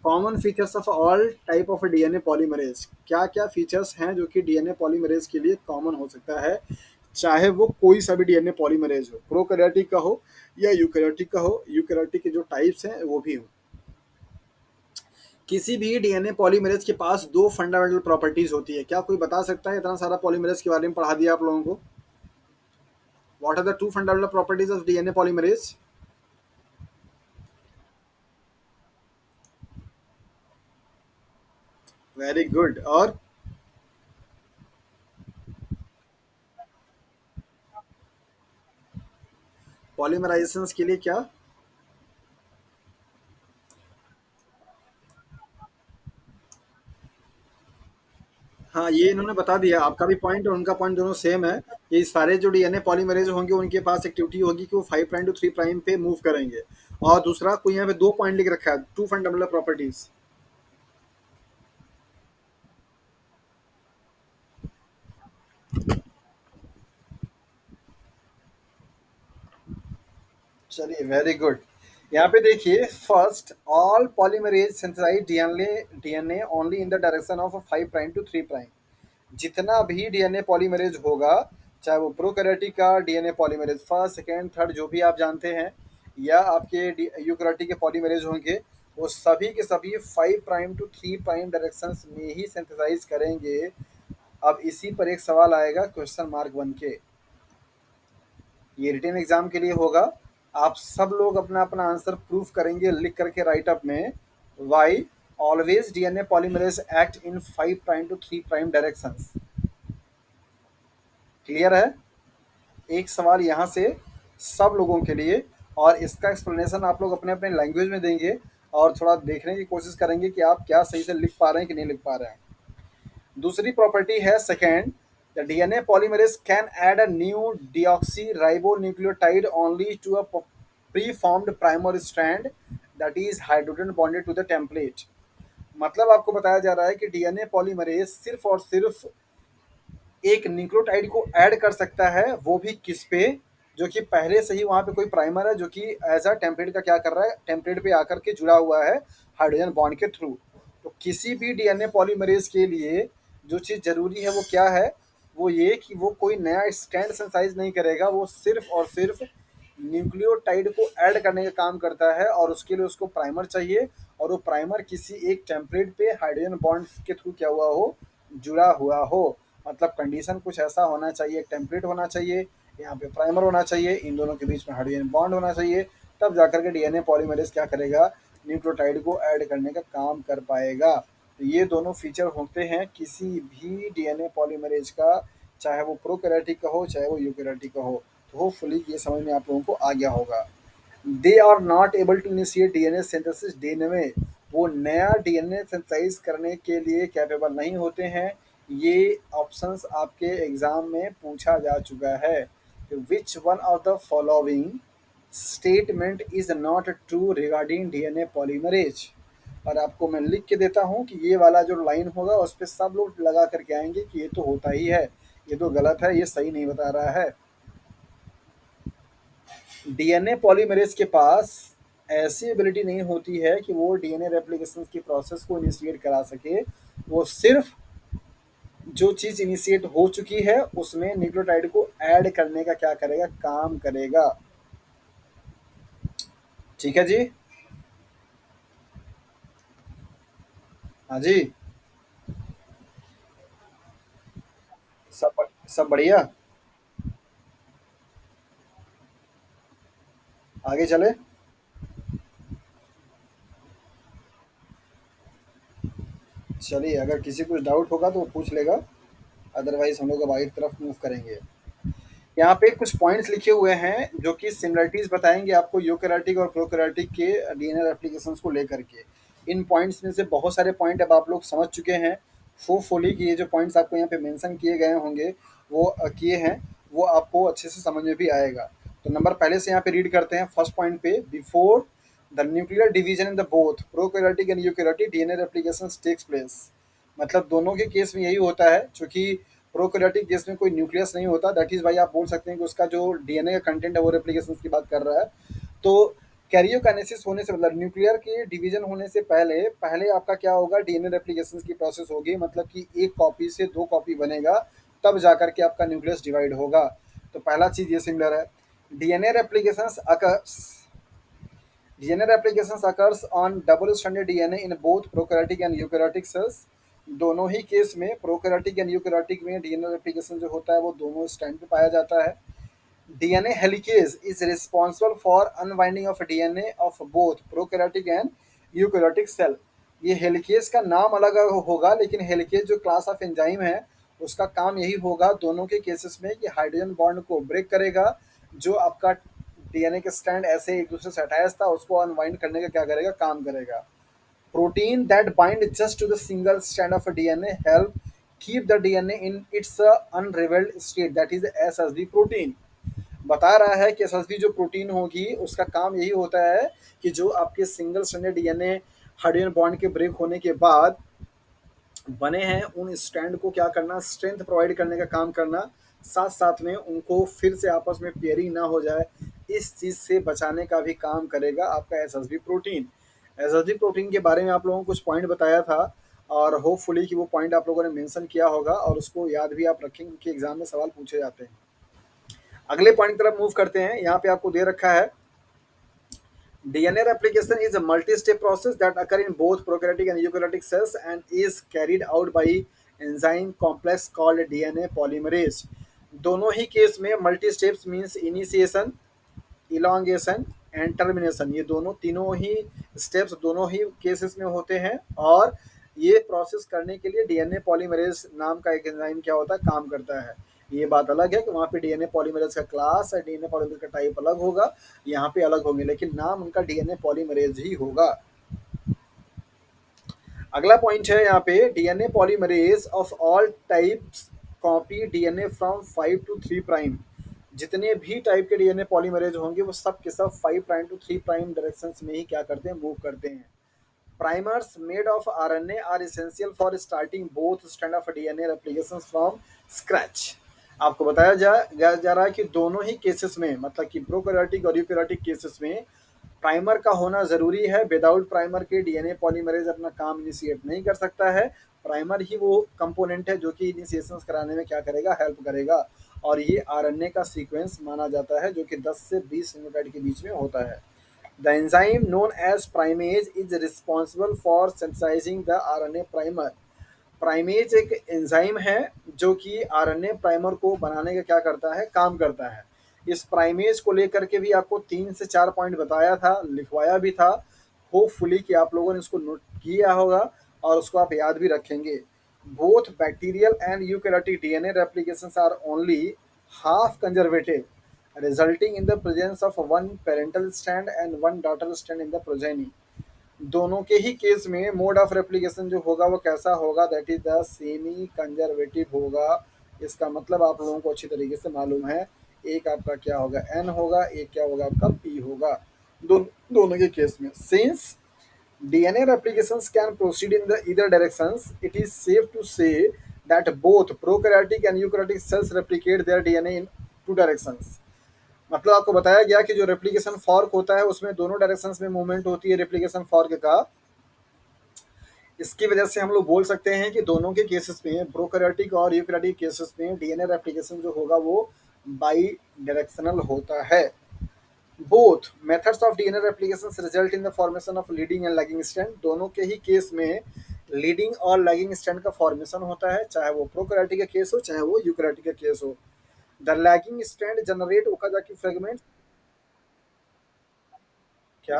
S1: Common features of all type of DNA polymerase, क्या क्या फीचर्स हैं जो कि डीएनए पॉलीमरेज के लिए कॉमन हो सकता है, चाहे वो कोई सा भी डीएनए पॉलीमरेज हो, प्रोकैरियोटिक का हो या यूकैरियोटिक का हो, यूकैरियोटिक के जो टाइप्स हैं वो भी हो। किसी भी डीएनए पॉलीमरेज के पास दो फंडामेंटल प्रॉपर्टीज होती है। क्या कोई बता सकता है, इतना सारा पॉलीमरेज के बारे में पढ़ा दिया आप लोगों को, what are the two fundamental properties of DNA polymerase? Very good. और पॉलीमराइजेशन के लिए क्या? हाँ, ये इन्होंने बता दिया, आपका भी पॉइंट और उनका पॉइंट दोनों सेम है कि सारे जो डीएनए पॉलीमरेज होंगे उनके पास एक्टिविटी होगी कि वो 5 प्राइम टू 3 प्राइम पे मूव करेंगे। और दूसरा कोई यहाँ पे दो पॉइंट लिख रखा है, टू फंडामेंटल प्रॉपर्टीज। चलिए, वेरी गुड। यहाँ पे देखिए, first, all polymerase synthesize DNA only in the direction of 5 prime to 3 prime. जितना भी डीएनए पॉलीमरेज होगा, चाहे वो प्रोकैरियोटिक का DNA polymerase first, second, third जो भी आप जानते हैं, या आपके यूकैरियोटिक के पॉलीमरेज होंगे, वो सभी के सभी 5 प्राइम टू 3 प्राइम डायरेक्शंस में ही सिंथेसाइज करेंगे। अब इसी पर एक सवाल आएगा क्वेश्चन मार्क बन के, ये रिटन एग्जाम के लिए होगा। आप सब लोग अपना अपना आंसर प्रूफ करेंगे लिख करके राइट अप में, why always DNA polymerase act in 5 prime to 3 prime directions. Clear है? एक सवाल यहाँ से सब लोगों के लिए, और इसका एक्सप्लेनेशन आप लोग अपने अपने लैंग्वेज में देंगे, और थोड़ा देखने की कोशिश करेंगे कि आप क्या सही से लिख पा रहे हैं कि नहीं लिख पा रहे हैं। दूसरी प्रॉपर्टी है second, the DNA polymerase can add a new deoxyribonucleotide only to a preformed primer strand that is hydrogen bonded to the template. मतलब आपको बताया जा रहा है कि डीएनए पॉलीमरेज सिर्फ और सिर्फ एक न्यूक्लियोटाइड को ऐड कर सकता है, वो भी किस पे, जो कि पहले से ही वहाँ पे कोई प्राइमर है जो कि एज अ टेम्पलेट का क्या कर रहा है, टेम्पलेट पे आकर के जुड़ा हुआ है हाइड्रोजन बॉन्ड के थ्रू। तो किसी भी डीएनए पॉलीमरेज के लिए जो चीज़ जरूरी है वो क्या है, वो ये कि वो कोई नया स्टैंड सेंसाइज नहीं करेगा, वो सिर्फ और सिर्फ न्यूक्लियोटाइड को ऐड करने का काम करता है, और उसके लिए उसको प्राइमर चाहिए, और वो प्राइमर किसी एक टेम्पलेट पे हाइड्रोजन बॉन्ड के थ्रू क्या हुआ हो, जुड़ा हुआ हो। मतलब कंडीशन कुछ ऐसा होना चाहिए, एक टेम्पलेट होना चाहिए, यहाँ पे प्राइमर होना चाहिए, इन दोनों के बीच में हाइड्रोजन बॉन्ड होना चाहिए, तब जाकर के डीएनए पॉलीमरेज क्या करेगा, न्यूक्लियोटाइड को ऐड करने का काम कर पाएगा। तो ये दोनों फीचर होते हैं किसी भी डीएनए पॉलीमरेज का, चाहे वो प्रोकैरियोटिक का हो चाहे वो यूकैरियोटिक का हो। तो होपफुली ये समझ में आप लोगों को आ गया होगा। They are not able to initiate DNA synthesis DNA, वो नया डीएनए सिंथेसाइज करने के लिए कैपेबल नहीं होते हैं। ये ऑप्शंस आपके एग्जाम में पूछा जा चुका है। Which one of the following statement is not true regarding DNA polymerase? और आपको मैं लिख के देता हूँ कि ये वाला जो लाइन होगा उस पर सब लोग लगा करके आएंगे कि ये तो होता ही है, ये तो गलत है, ये सही नहीं बता रहा है। डीएनए पॉलीमरेज के पास ऐसी एबिलिटी नहीं होती है कि वो डीएनए रेप्लिकेशन की प्रोसेस को इनिशिएट करा सके। वो सिर्फ जो चीज़ इनिशिएट हो चुकी है उसमें न्यूक्लियोटाइड को ऐड करने का क्या करेगा, काम करेगा। ठीक है जी। हाँ जी। सब बढ़िया। आगे चले। चलिए, अगर किसी को डाउट होगा तो वो पूछ लेगा, अदरवाइज हम लोग अब आगे की तरफ मूव करेंगे। यहाँ पे कुछ पॉइंट्स लिखे हुए हैं जो कि सिमिलरिटीज बताएंगे आपको यूकेरियोटिक और प्रोकैरियोटिक के डीएनए रेप्लिकेशंस को लेकर के। इन पॉइंट्स में से बहुत सारे पॉइंट अब आप लोग समझ चुके हैं होपफुली कि ये जो पॉइंट्स आपको यहाँ पे मेंशन किए गए होंगे वो किए हैं, वो आपको अच्छे से समझ में भी आएगा। तो नंबर पहले से यहाँ पे रीड करते हैं फर्स्ट पॉइंट पे, before the nuclear division in the both prokaryotic and eukaryotic DNA replication takes place. मतलब दोनों के केस में यही होता है, चूंकि प्रोकैरियोटिक केस में कोई न्यूक्लियस नहीं होता, दैट इज भाई आप बोल सकते हैं कि उसका जो डीएनए का कंटेंट है वो रेप्लिकेशन की बात कर रहा है। तो कैरियोकाइनेसिस होने से मतलब न्यूक्लियर के डिवीजन होने से पहले पहले आपका क्या होगा, डीएनए रेप्लिकेशन की प्रोसेस होगी, मतलब कि एक कॉपी से दो कॉपी बनेगा, तब जाकर के आपका न्यूक्लियस डिवाइड होगा। तो पहला चीज ये सिमिलर है। DNA replication occurs DNA replications occurs on double-stranded DNA in both prokaryotic and eukaryotic cells। दोनों ही केस में प्रोकैरियोटिक एंड यूकैरियोटिक में डीएनए रेप्लिकेशन जो होता है वो दोनों स्ट्रैंड पे पाया जाता है। DNA helicase is responsible for unwinding of DNA of both prokaryotic and eukaryotic cell. ये हेलिकेज का नाम अलग होगा, लेकिन हेलिकेज जो क्लास ऑफ एंजाइम है उसका काम यही होगा दोनों के केसेस में कि हाइड्रोजन बॉन्ड को ब्रेक करेगा। जो आपका डीएनए के स्ट्रैंड ऐसे एक दूसरे से अटैच था उसको अनवाइंड करने का क्या करेगा, काम करेगा। Protein that bind just to the single strand of DNA help keep the DNA in its unravelled state, that is SSB protein. बता रहा है कि एसएसबी जो प्रोटीन होगी उसका काम यही होता है कि जो आपके single stranded DNA hydrogen bond के ब्रेक होने के बाद बने हैं उन स्ट्रैंड को क्या करना, स्ट्रेंथ प्रोवाइड करने का काम करना, साथ साथ में उनको फिर से आपस में पेयरिंग ना हो जाए इस चीज़ से बचाने का भी काम करेगा आपका एसएसबी प्रोटीन। एसएसबी प्रोटीन के बारे में आप लोगों को कुछ पॉइंट बताया था, और होपफुली कि वो पॉइंट आप लोगों ने मेंशन किया होगा और उसको याद भी आप रखेंगे क्योंकि एग्जाम में सवाल पूछे जाते हैं। अगले पॉइंट की तरफ मूव करते हैं। यहाँ पे आपको दे रखा है DNA replication is a multi-step process that occur in both prokaryotic and eukaryotic cells and is carried out by enzyme complex called DNA polymerase। दोनों ही केस में multi steps means initiation, elongation and termination, ये दोनों तीनों ही steps दोनों ही cases में होते हैं। और ये प्रोसेस करने के लिए डीएनए पॉलीमरेज नाम का एक एंजाइम क्या होता है, काम करता है। ये बात अलग है कि वहाँ पे डीएनए पॉलीमरेज का क्लास और डीएनए पॉलीमरेज का टाइप अलग होगा, यहाँ पे अलग होंगे, लेकिन नाम उनका डीएनए पॉलीमरेज ही होगा। अगला पॉइंट है यहाँ पे, DNA polymerase of all types copy DNA from 5 to 3 prime. जितने भी टाइप के डीएनए पॉलीमरेज होंगे वो सब के सब 5 प्राइम to 3 प्राइम डायरेक्शन में ही क्या करते हैं, मूव करते हैं। Primers made of RNA are essential for starting both strand of DNA replication from scratch. आपको बताया जा रहा है कि दोनों ही केसेस में, मतलब कि प्रोकैरियोटिक और यूकैरियोटिक केसेस में प्राइमर का होना ज़रूरी है। विदाउट प्राइमर के डीएनए पॉलीमरेज अपना काम इनिशिएट नहीं कर सकता है। प्राइमर ही वो कंपोनेंट है जो कि इनिशिएशन कराने में क्या करेगा, हेल्प करेगा। और ये आरएनए का सीक्वेंस माना जाता है जो कि 10 से 20 न्यूक्लियोटाइड के बीच में होता है। The enzyme known as primase is responsible for synthesizing the RNA primer. Primase एक एंजाइम है जो कि आरएनए प्राइमर को बनाने का क्या करता है, काम करता है। इस प्राइमेज को लेकर के भी आपको 3 से 4 पॉइंट बताया था, लिखवाया भी था। होपफुली कि आप लोगों ने इसको नोट किया होगा और उसको आप याद भी रखेंगे। Both bacterial and eukaryotic DNA replications are only half conservative, resulting in the presence of one parental strand and one daughter strand in the progeny. दोनों के ही केस में मोड ऑफ रेप्लिकेशन जो होगा वो कैसा होगा, that is the semi conservative होगा। इसका मतलब आप लोगों को अच्छी तरीके से मालूम है, एक आपका क्या होगा, एन होगा, एक क्या होगा आपका पी होगा। दोनों के केस में since DNA replications can proceed in the either directions, it is safe to say that both prokaryotic and eukaryotic cells replicate their DNA in 2 directions। मतलब आपको बताया गया कि जो रेप्लिकेशन फॉर्क होता है उसमें दोनों डायरेक्शंस में मूवमेंट होती है रेप्लिकेशन फॉर्क का। इसकी वजह से हम लोग बोल सकते हैं कि दोनों के केसेस में, प्रोकैरियोटिक और यूकैरियोटिक केसेस में डीएनए रेप्लिकेशन जो होगा वो बाई डायरेक्शनल होता है। Both methods of DNA replication result in the formation of leading and lagging strand. दोनों के ही केस में लीडिंग और लैगिंग स्ट्रैंड का फॉर्मेशन होता है, चाहे वो प्रोकैरियोटिक का केस हो चाहे वो यूकैरियोटिक का केस हो। The lagging strand generate Okazaki fragment. क्या?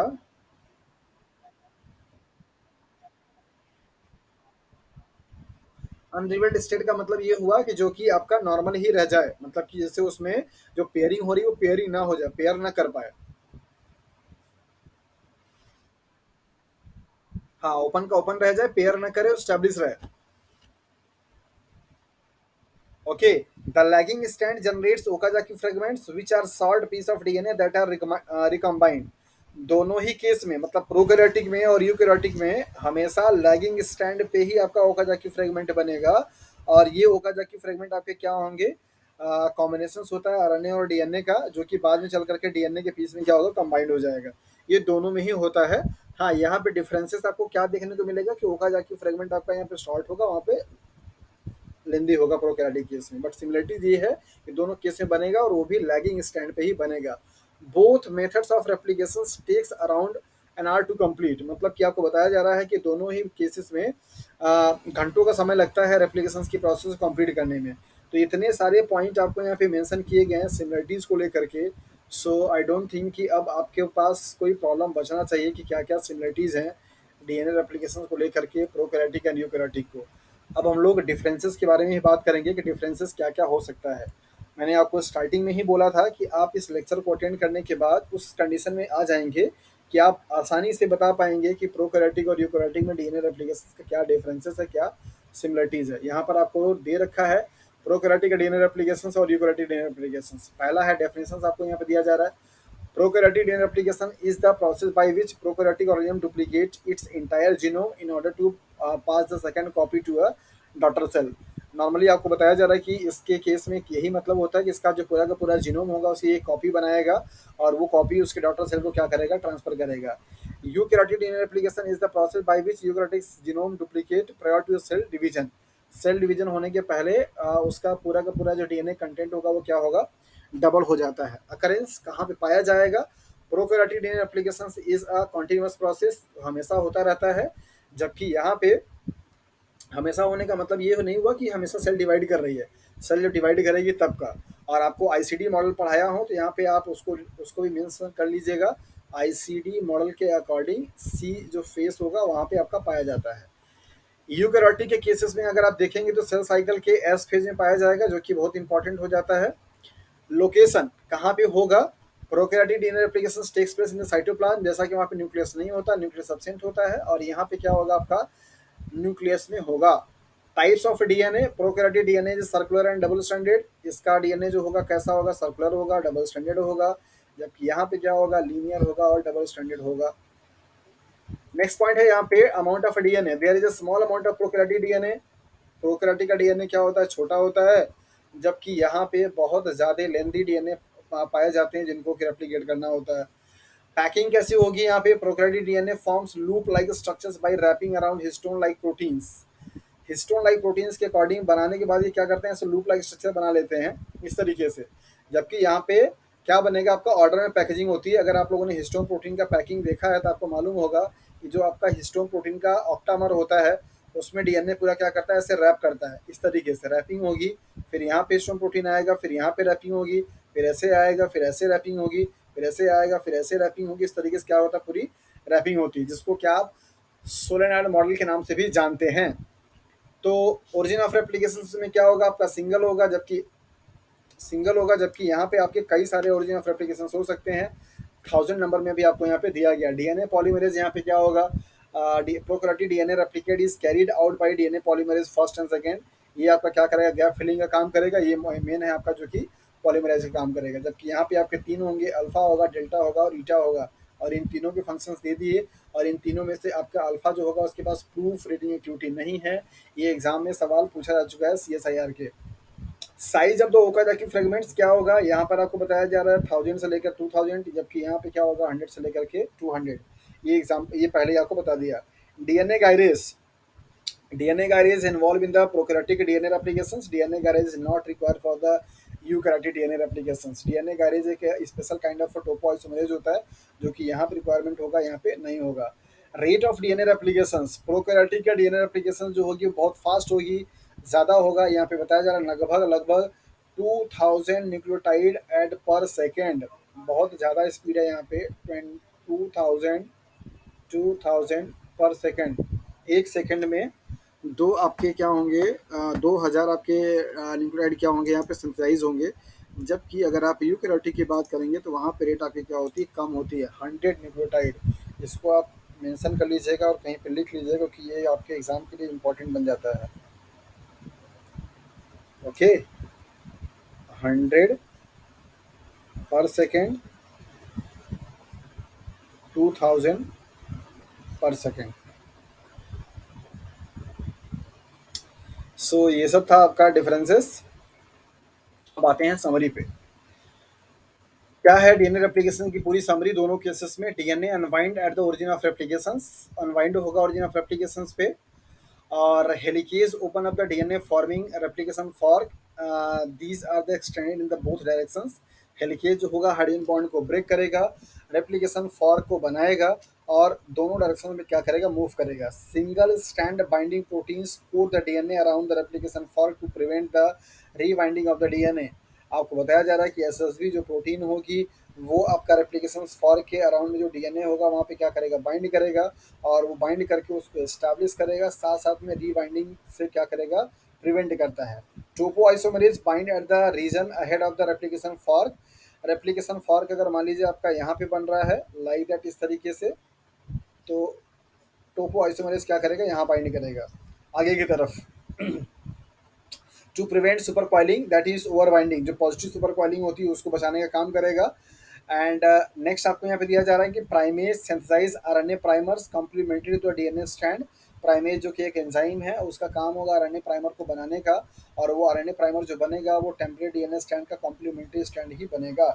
S1: अनरिवेल्ड स्टेट का मतलब ये हुआ कि जो कि आपका नॉर्मल ही रह जाए, मतलब कि जैसे उसमें जो पेयरिंग हो रही है वो पेयरिंग ना हो जाए, पेयर ना कर पाए। हाँ, ओपन का ओपन रह जाए, पेयर ना करे, स्टैब्लिश रहे। Okay, the lagging strand generates Okazaki fragments which are short piece of DNA that are recombined. दोनों ही केस में, मतलब प्रोकैरियोटिक में और यूकैरियोटिक में, हमेशा लैगिंग स्ट्रैंड पे ही आपका ओकाजाकी फ्रेगमेंट बनेगा। और ये ओकाजाकी फ्रेगमेंट आपके क्या होंगे? कॉम्बिनेशन होता है आरएनए और डीएनए का, जो कि बाद में चल करके डीएनए के पीस में क्या होगा, कंबाइंड हो जाएगा। ये दोनों में ही होता है। हाँ, यहाँ पे डिफरेंसेस आपको क्या देखने को मिलेगा कि ओकाजाकी फ्रेगमेंट आपका यहाँ पे शॉर्ट होगा, वहाँ पे लेंदी होगा प्रोकैरियोटिक केस में। बट सिमिलरिटीज ये है कि दोनों केस में बनेगा और वो भी लैगिंग स्टैंड पे ही बनेगा। Both methods of replication takes around an hour to complete, मतलब कि आपको बताया जा रहा है कि दोनों ही केसेस में घंटों का समय लगता है रेप्लिकेशन की प्रोसेस कंप्लीट करने में। तो इतने सारे पॉइंट आपको यहाँ पे मेंशन किए गए हैं सिमिलरिटीज को लेकर के। सो आई डोंट थिंक कि अब आपके पास कोई प्रॉब्लम बचना चाहिए कि क्या क्या सिमिलरिटीज हैं डीएनए रेप्लिकेशन को लेकर के प्रोकैरियोटिक एंड यूकैरियोटिक को। अब हम लोग डिफरेंसेस के बारे में ही बात करेंगे कि डिफरेंसेस क्या क्या हो सकता है। मैंने आपको स्टार्टिंग में ही बोला था कि आप इस लेक्चर को अटेंड करने के बाद उस कंडीशन में आ जाएंगे कि आप आसानी से बता पाएंगे कि प्रोकैरियोटिक और यूकैरियोटिक में डीएनए रेप्लिकेशन का क्या डिफरेंसेस है, क्या सिमिलरिटीज है। यहाँ पर आपको दे रखा है प्रोकैरियोटिक डीएनए रेप्लिकेशन और यूकैरियोटिक डीएनए रेप्लिकेशन। पहला है डेफिनेशन, आपको यहाँ पे दिया जा रहा है। Prokaryotic DNA replication is the process by which prokaryotic organism duplicates its entire genome in order to pass the second copy to a daughter cell. Normally आपको बताया जा रहा है कि इसके केस में यही मतलब होता है कि इसका जो पूरा का पूरा जीनोम होगा उसी एक कॉपी बनाएगा और वो कॉपी उसके डॉटर सेल को क्या करेगा, ट्रांसफर करेगा। Eukaryotic DNA replication is the process by which eukaryotic genome duplicate prior to cell division. Cell division होने के पहले उसका पूरा का पूरा जो डीएनए कंटेंट होगा वो क्या होगा, डबल हो जाता है। अकरेंस कहाँ पे पाया जाएगा? Prokaryotic DNA application is a continuous process, हमेशा होता रहता है। जबकि यहाँ पे हमेशा होने का मतलब ये नहीं हुआ कि हमेशा सेल डिवाइड कर रही है। सेल जब डिवाइड करेगी तब का। और आपको आईसीडी मॉडल पढ़ाया हो तो यहाँ पे आप उसको उसको भी मेंशन कर लीजिएगा। आईसीडी मॉडल के अकॉर्डिंग सी जो फेस होगा वहाँ पे आपका पाया जाता है। यूकैरियोटिक के केसेस में अगर आप देखेंगे तो सेल साइकिल के एस फेज में पाया जाएगा, जो कि बहुत इंपॉर्टेंट हो जाता है। लोकेशन कहाँ पे होगा? Prokaryotic DNA replication takes place in the cytoplasm, जैसा कि वहाँ पे न्यूक्लियस नहीं होता, न्यूक्लियस एब्सेंट होता है। और यहाँ पे क्या होगा, आपका न्यूक्लियस में होगा। Types of DNA, prokaryotic DNA is circular and double stranded. इसका डीएनए जो होगा कैसा होगा, सर्कुलर होगा, डबल स्ट्रैंडेड होगा। जबकि यहाँ पे क्या होगा, लीनियर होगा और डबल स्ट्रैंडेड होगा। नेक्स्ट पॉइंट है यहाँ पे amount of DNA, there is a small amount of prokaryotic DNA. Prokaryotic का डीएनए क्या होता है, छोटा होता है। जबकि यहाँ पे बहुत ज़्यादा लेंथी डीएनए पाए जाते हैं जिनको कि रेप्लिकेट करना होता है। पैकिंग कैसी होगी यहाँ पे? Prokaryotic DNA forms loop like structures by wrapping around histone like proteins. Histone like proteins के अकॉर्डिंग बनाने के बाद ये क्या करते हैं, ऐसे लूप लाइक स्ट्रक्चर बना लेते हैं इस तरीके से। जबकि यहाँ पे क्या बनेगा, आपका ऑर्डर में पैकेजिंग होती है। अगर आप लोगों ने हिस्टोन प्रोटीन का पैकिंग देखा है तो आपको मालूम होगा कि जो आपका हिस्टोन प्रोटीन का ऑक्टामर होता है उसमें डीएनए पूरा क्या करता है, ऐसे रैप करता है। इस तरीके से रैपिंग होगी, फिर यहाँ पे हिस्टोन प्रोटीन आएगा, फिर यहाँ पे रैपिंग होगी, फिर ऐसे आएगा, फिर ऐसे रैपिंग होगी, फिर ऐसे आएगा, फिर ऐसे रैपिंग होगी। इस तरीके से क्या होता है, पूरी रैपिंग होती है, जिसको क्या आप सोलेनॉइड मॉडल के नाम से भी जानते हैं। तो ओरिजिन ऑफ रेप्लिकेशन में क्या होगा, आपका सिंगल होगा, जबकि यहाँ पे आपके कई सारे ओरिजिन ऑफ रेप्लिकेशन हो सकते हैं। 1000 नंबर में भी आपको यहाँ पे दिया गया। डीएनए पॉलीमरेज यहाँ पे क्या होगा, prokaryotic DNA replicate is carried out by DNA polymerase first and second. ये आपका क्या करेगा, गैप फिलिंग का काम करेगा। ये मेन है आपका जो कि पॉलीमरेज का काम करेगा। जबकि यहाँ पे आपके तीन होंगे, अल्फा होगा, डेल्टा होगा और ईटा होगा। और इन तीनों के फंक्शंस दे दिए। और इन तीनों में से आपका अल्फा जो होगा उसके पास प्रूफ रेडिंग एक्टिविटी नहीं है। ये एग्जाम में सवाल पूछा जा चुका है सीएसआईआर के। Size of the Okazaki fragments क्या होगा, यहाँ पर आपको बताया जा रहा है 1000 से लेकर 2000। जबकि यहाँ पे क्या होगा, 100 से लेकर के 200। ये पहले ही आपको बता दिया। DNA gyrase, DNA gyrase involve in the prokaryotic DNA replications. DNA gyrase is not required for the eukaryotic DNA replications. DNA gyrase एक स्पेशल काइंड ऑफ टोपोआइसोमरेज होता है जो कि यहाँ पे रिक्वायरमेंट होगा, यहाँ पे नहीं होगा। रेट ऑफ डीएनए रेप्लिकेशंस, प्रोकैरियोटिक का डीएनए रेप्लिकेशन जो होगी वो बहुत फास्ट होगी, ज़्यादा होगा। यहाँ पे बताया जा रहा है लगभग लगभग 2000 न्यूक्लियोटाइड एड पर सेकेंड। बहुत ज़्यादा स्पीड है यहाँ पे। 2000 2000 पर सेकंड। एक सेकंड में दो आपके क्या होंगे, 2000 आपके न्यूक्लियोटाइड क्या होंगे यहाँ पे सिंथेसाइज होंगे। जबकि अगर आप यूकेरियोटिक की बात करेंगे तो वहाँ पे रेट आपकी क्या होती है, कम होती है, 100 न्यूक्लियोटाइड। इसको आप मेंशन कर लीजिएगा और कहीं पे लिख लीजिएगा क्योंकि ये आपके एग्जाम के लिए इम्पोर्टेंट बन जाता है। ओके, 100 पर सेकेंड, 2000 पर सेकेंड। सो ये सब था आपका डिफरेंसेस। अब आते हैं समरी पे। क्या है डीएनए रेप्लिकेशन की पूरी समरी दोनों केसेस में। DNA unwind at the origin of replications, unwind होगा ओरिजिन ऑफ रेप्लिकेशंस पे। और helicase open up the DNA forming replication fork, these are the extended in the both directions. Helicase जो होगा hydrogen bond को break करेगा, replication fork को बनाएगा और दोनों डायरेक्शन में क्या करेगा, मूव करेगा। Single stand binding proteins coat the DNA around the replication fork to prevent the rebinding of the DNA. आपको बताया जा रहा है कि एसएसबी जो प्रोटीन होगी वो आपका रेप्लिकेशन फॉर्क के अराउंड में जो डीएनए होगा वहाँ पे क्या करेगा, बाइंड करेगा और वो बाइंड करके उसको एस्टैब्लिश करेगा, साथ साथ में रीबाइंडिंग से क्या करेगा, प्रिवेंट करता है। Topoisomerase bind at the region ahead of the replication fork. Replication fork अगर मान लीजिए आपका यहाँ पे बन रहा है लाइक दैट, इस तरीके से, तो टोपो आइसोमरेज क्या करेगा, यहाँ बाइंड करेगा आगे की तरफ to prevent supercoiling that is over binding. जो पॉजिटिव सुपर क्वाइलिंग होती है उसको बचाने का काम करेगा। एंड नेक्स्ट आपको यहाँ पे दिया जा रहा है कि primase synthesize RNA primers complementary to DNA strand. Primase जो कि एक एंजाइम है उसका काम होगा आरएनए प्राइमर को बनाने का, और वो आरएनए प्राइमर जो बनेगा वो टेम्परेरी डीएनए स्ट्रैंड का कॉम्प्लीमेंट्री स्ट्रैंड ही बनेगा।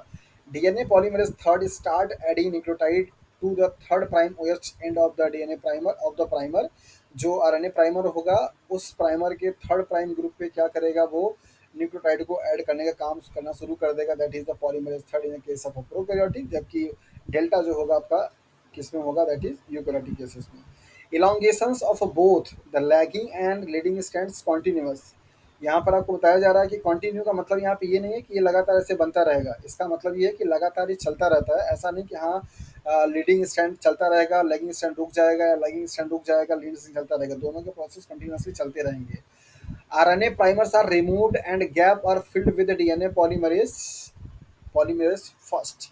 S1: DNA polymerase third start adding nucleotide to the third prime OH end of the DNA primer of the primer. जो आरएनए प्राइमर होगा उस प्राइमर के थर्ड प्राइम ग्रुप पे क्या करेगा, वो न्यूक्लियोटाइड को ऐड करने का काम करना शुरू कर देगा। That is the polymerase third in case of prokaryotic. जबकि डेल्टा जो होगा आपका किसमें होगा, दैट इज यूकैरियोटिक केसेस में। Elongations of both the lagging and leading strands continuous. यहाँ पर आपको बताया जा रहा है कि कंटिन्यू का मतलब यहाँ पे ये नहीं है कि ये लगातार ऐसे बनता रहेगा। इसका मतलब ये है कि लगातार ये चलता रहता है। ऐसा नहीं कि हाँ लीडिंग स्टैंड चलता रहेगा, लेगिंग स्टैंड रुक जाएगा, या लेगिंग स्टैंड रुक जाएगा, लीडिंग स्टैंड चलता रहेगा। दोनों के प्रोसेस कंटिन्यूअसली चलते रहेंगे। RNA primers are removed and gap are filled with DNA polymerase polymerase first,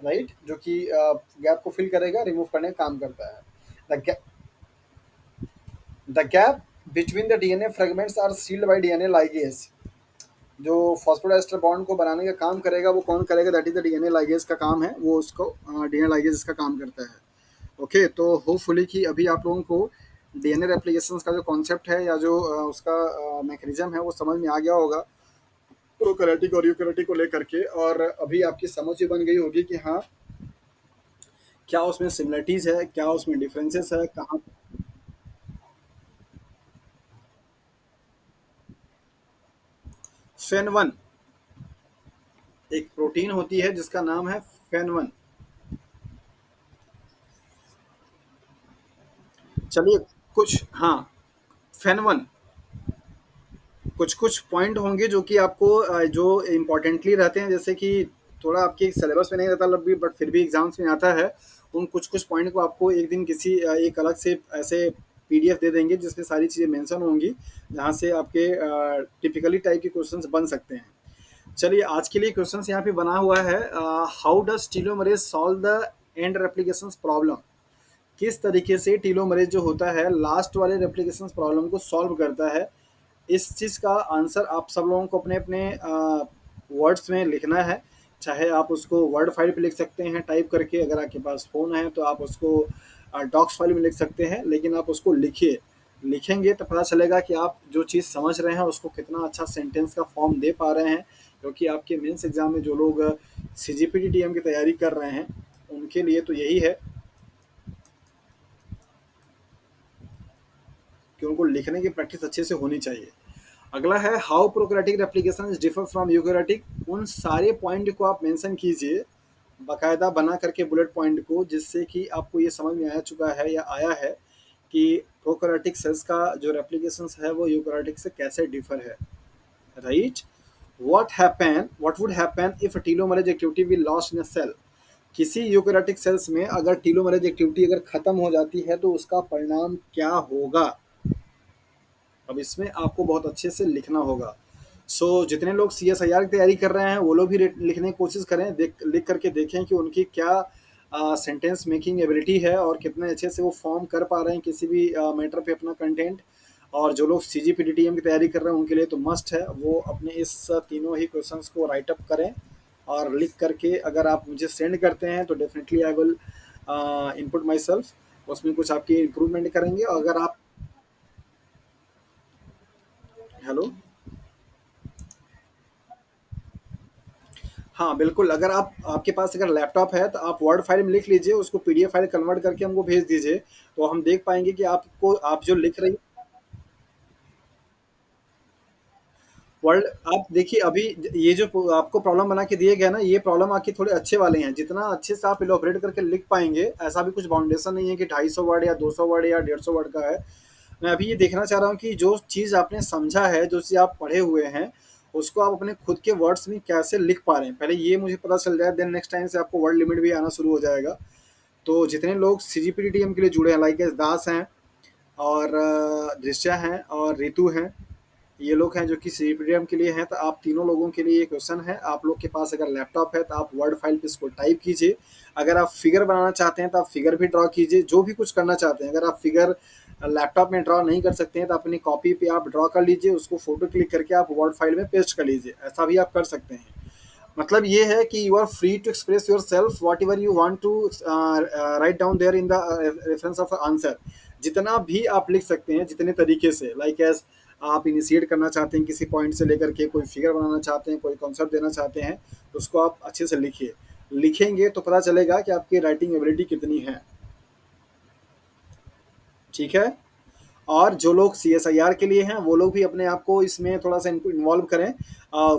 S1: right, जो कि गैप को फिल करेगा, रिमूव करने का काम करता है। The gap between the DNA fragments are sealed by DNA ligase. जो फॉस्फोडाइस्टर बॉन्ड को बनाने का काम करेगा वो कौन करेगा, that is the DNA ligase का काम है, वो उसको डीएनए लाइगेज इसका काम करता है। ओके, तो होपफुली कि अभी आप लोगों को डीएनए रेप्लिकेशंस का जो कॉन्सेप्ट है या जो उसका मैकेनिज्म है वो समझ में आ गया होगा प्रोकैरियोटिक और यूकैरियोटिक को लेकर के। और अभी आपकी समझ भी बन गई होगी कि हाँ क्या उसमें सिमिलरिटीज है, क्या उसमें डिफरेंसेस है, कहाँ। फेन वन एक प्रोटीन होती है जिसका नाम है फेन वन। चलिए कुछ, हाँ, फेन वन कुछ कुछ पॉइंट होंगे जो कि आपको जो इम्पोर्टेंटली रहते हैं, जैसे कि थोड़ा आपके सिलेबस में नहीं रहता लग भी, बट फिर भी एग्जाम्स में आता है। उन कुछ कुछ पॉइंट को आपको एक दिन किसी एक अलग से ऐसे पीडीएफ दे देंगे जिसमें सारी चीज़ें मेंशन होंगी, जहाँ से आपके टिपिकली टाइप के क्वेश्चंस बन सकते हैं। चलिए आज के लिए क्वेश्चंस यहाँ पे बना हुआ है, how does telomerase solve the end replications problem. किस तरीके से टीलोमरेज जो होता है लास्ट वाले रेप्लिकेशंस प्रॉब्लम को सॉल्व करता है। इस चीज़ का आंसर आप सब लोगों को अपने अपने वर्ड्स में लिखना है। चाहे आप उसको वर्ड फाइल पे लिख सकते हैं टाइप करके, अगर आपके पास फ़ोन है तो आप उसको डॉक्स फाइल में लिख सकते हैं, लेकिन आप उसको लिखिए। लिखेंगे तो पता चलेगा कि आप जो चीज़ समझ रहे हैं उसको कितना अच्छा सेंटेंस का फॉर्म दे पा रहे हैं। क्योंकि आपके मेंस एग्जाम में जो लोग सीजीपीटी टीएम की तैयारी कर रहे हैं उनके लिए तो यही है कि उनको लिखने की प्रैक्टिस अच्छे से होनी चाहिए। अगला है how prokaryotic replication differ from eukaryotic. उन सारे पॉइंट को आप मेंशन कीजिए बाकायदा बना करके बुलेट पॉइंट को, जिससे कि आपको ये समझ में आ चुका है या आया है कि प्रोकैरियोटिक सेल्स का जो रेप्लिकेशन है वो यूकैरियोटिक से कैसे डिफर है, right. What would happen if telomerase activity will lost in a cell. किसी यूकेरियोटिक सेल्स में अगर टीलोमरेज एक्टिविटी अगर खत्म हो जाती है तो उसका परिणाम क्या होगा? अब इसमें आपको बहुत अच्छे से लिखना होगा। जितने लोग सीएसआईआर की तैयारी कर रहे हैं वो लोग भी लिखने की कोशिश करें, लिख करके देखें कि उनकी क्या सेंटेंस मेकिंग एबिलिटी है और कितने अच्छे से वो फॉर्म कर पा रहे हैं किसी भी मैटर पे अपना कंटेंट। और जो लोग सीजीपीडीटीएम की तैयारी कर रहे हैं उनके लिए तो मस्ट है वो अपने इस तीनों ही क्वेश्चंस को राइट अप करें और लिख करके अगर आप मुझे सेंड करते हैं तो definitely I will input my self, उसमें कुछ आपकी इम्प्रूवमेंट करेंगे। और अगर आप हेलो, हाँ बिल्कुल, अगर आप आपके पास अगर लैपटॉप है तो आप वर्ड फाइल में लिख लीजिए, उसको पीडीएफ फाइल कन्वर्ट करके हमको भेज दीजिए, तो हम देख पाएंगे कि आपको आप जो लिख रही वर्ड, आप देखिए अभी ये जो आपको प्रॉब्लम बना के दिए गए ना, ये प्रॉब्लम आपके थोड़े अच्छे वाले हैं, जितना अच्छे से आप इलोबरेट करके लिख पाएंगे, ऐसा भी कुछ बाउंडेशन नहीं है कि 250 वर्ड या 200 वर्ड या 150 वर्ड का है। मैं अभी ये देखना चाह रहा हूँ कि जो चीज़ आपने समझा है, जो चीज़ आप पढ़े हुए हैं, उसको आप अपने खुद के वर्ड्स में कैसे लिख पा रहे हैं, पहले ये मुझे पता चल जाए, देन नेक्स्ट टाइम से आपको वर्ड लिमिट भी आना शुरू हो जाएगा। तो जितने लोग सीजीपीडीटीएम के लिए जुड़े हैं, लाइक दास हैं और दृश्या हैं और रितु हैं, ये लोग हैं जो कि सीपीडीएम के लिए हैं, तो आप तीनों लोगों के लिए ये क्वेश्चन है। आप लोग के पास अगर लैपटॉप है तो आप वर्ड फाइल पे इसको टाइप कीजिए। अगर आप फिगर बनाना चाहते हैं तो आप फिगर भी ड्रॉ कीजिए, जो भी कुछ करना चाहते हैं। अगर आप फिगर लैपटॉप में ड्रॉ नहीं कर सकते हैं तो अपनी कॉपी पे आप ड्रॉ कर लीजिए, उसको फोटो क्लिक करके आप वर्ड फाइल में पेस्ट कर लीजिए, ऐसा भी आप कर सकते हैं। मतलब ये है कि you are free to express yourself whatever you want to write down there in the reference of answer. जितना भी आप लिख सकते हैं, जितने तरीके से, लाइक एज आप इनिशिएट करना चाहते हैं किसी पॉइंट से लेकर के, कोई फिगर बनाना चाहते हैं, कोई कॉन्सेप्ट देना चाहते हैं, तो उसको आप अच्छे से लिखिए। लिखेंगे तो पता चलेगा कि आपकी राइटिंग एबिलिटी कितनी है। ठीक है। और जो लोग सीएसआईआर के लिए हैं वो लोग भी अपने आप को इसमें थोड़ा सा इनको इन्वॉल्व करें।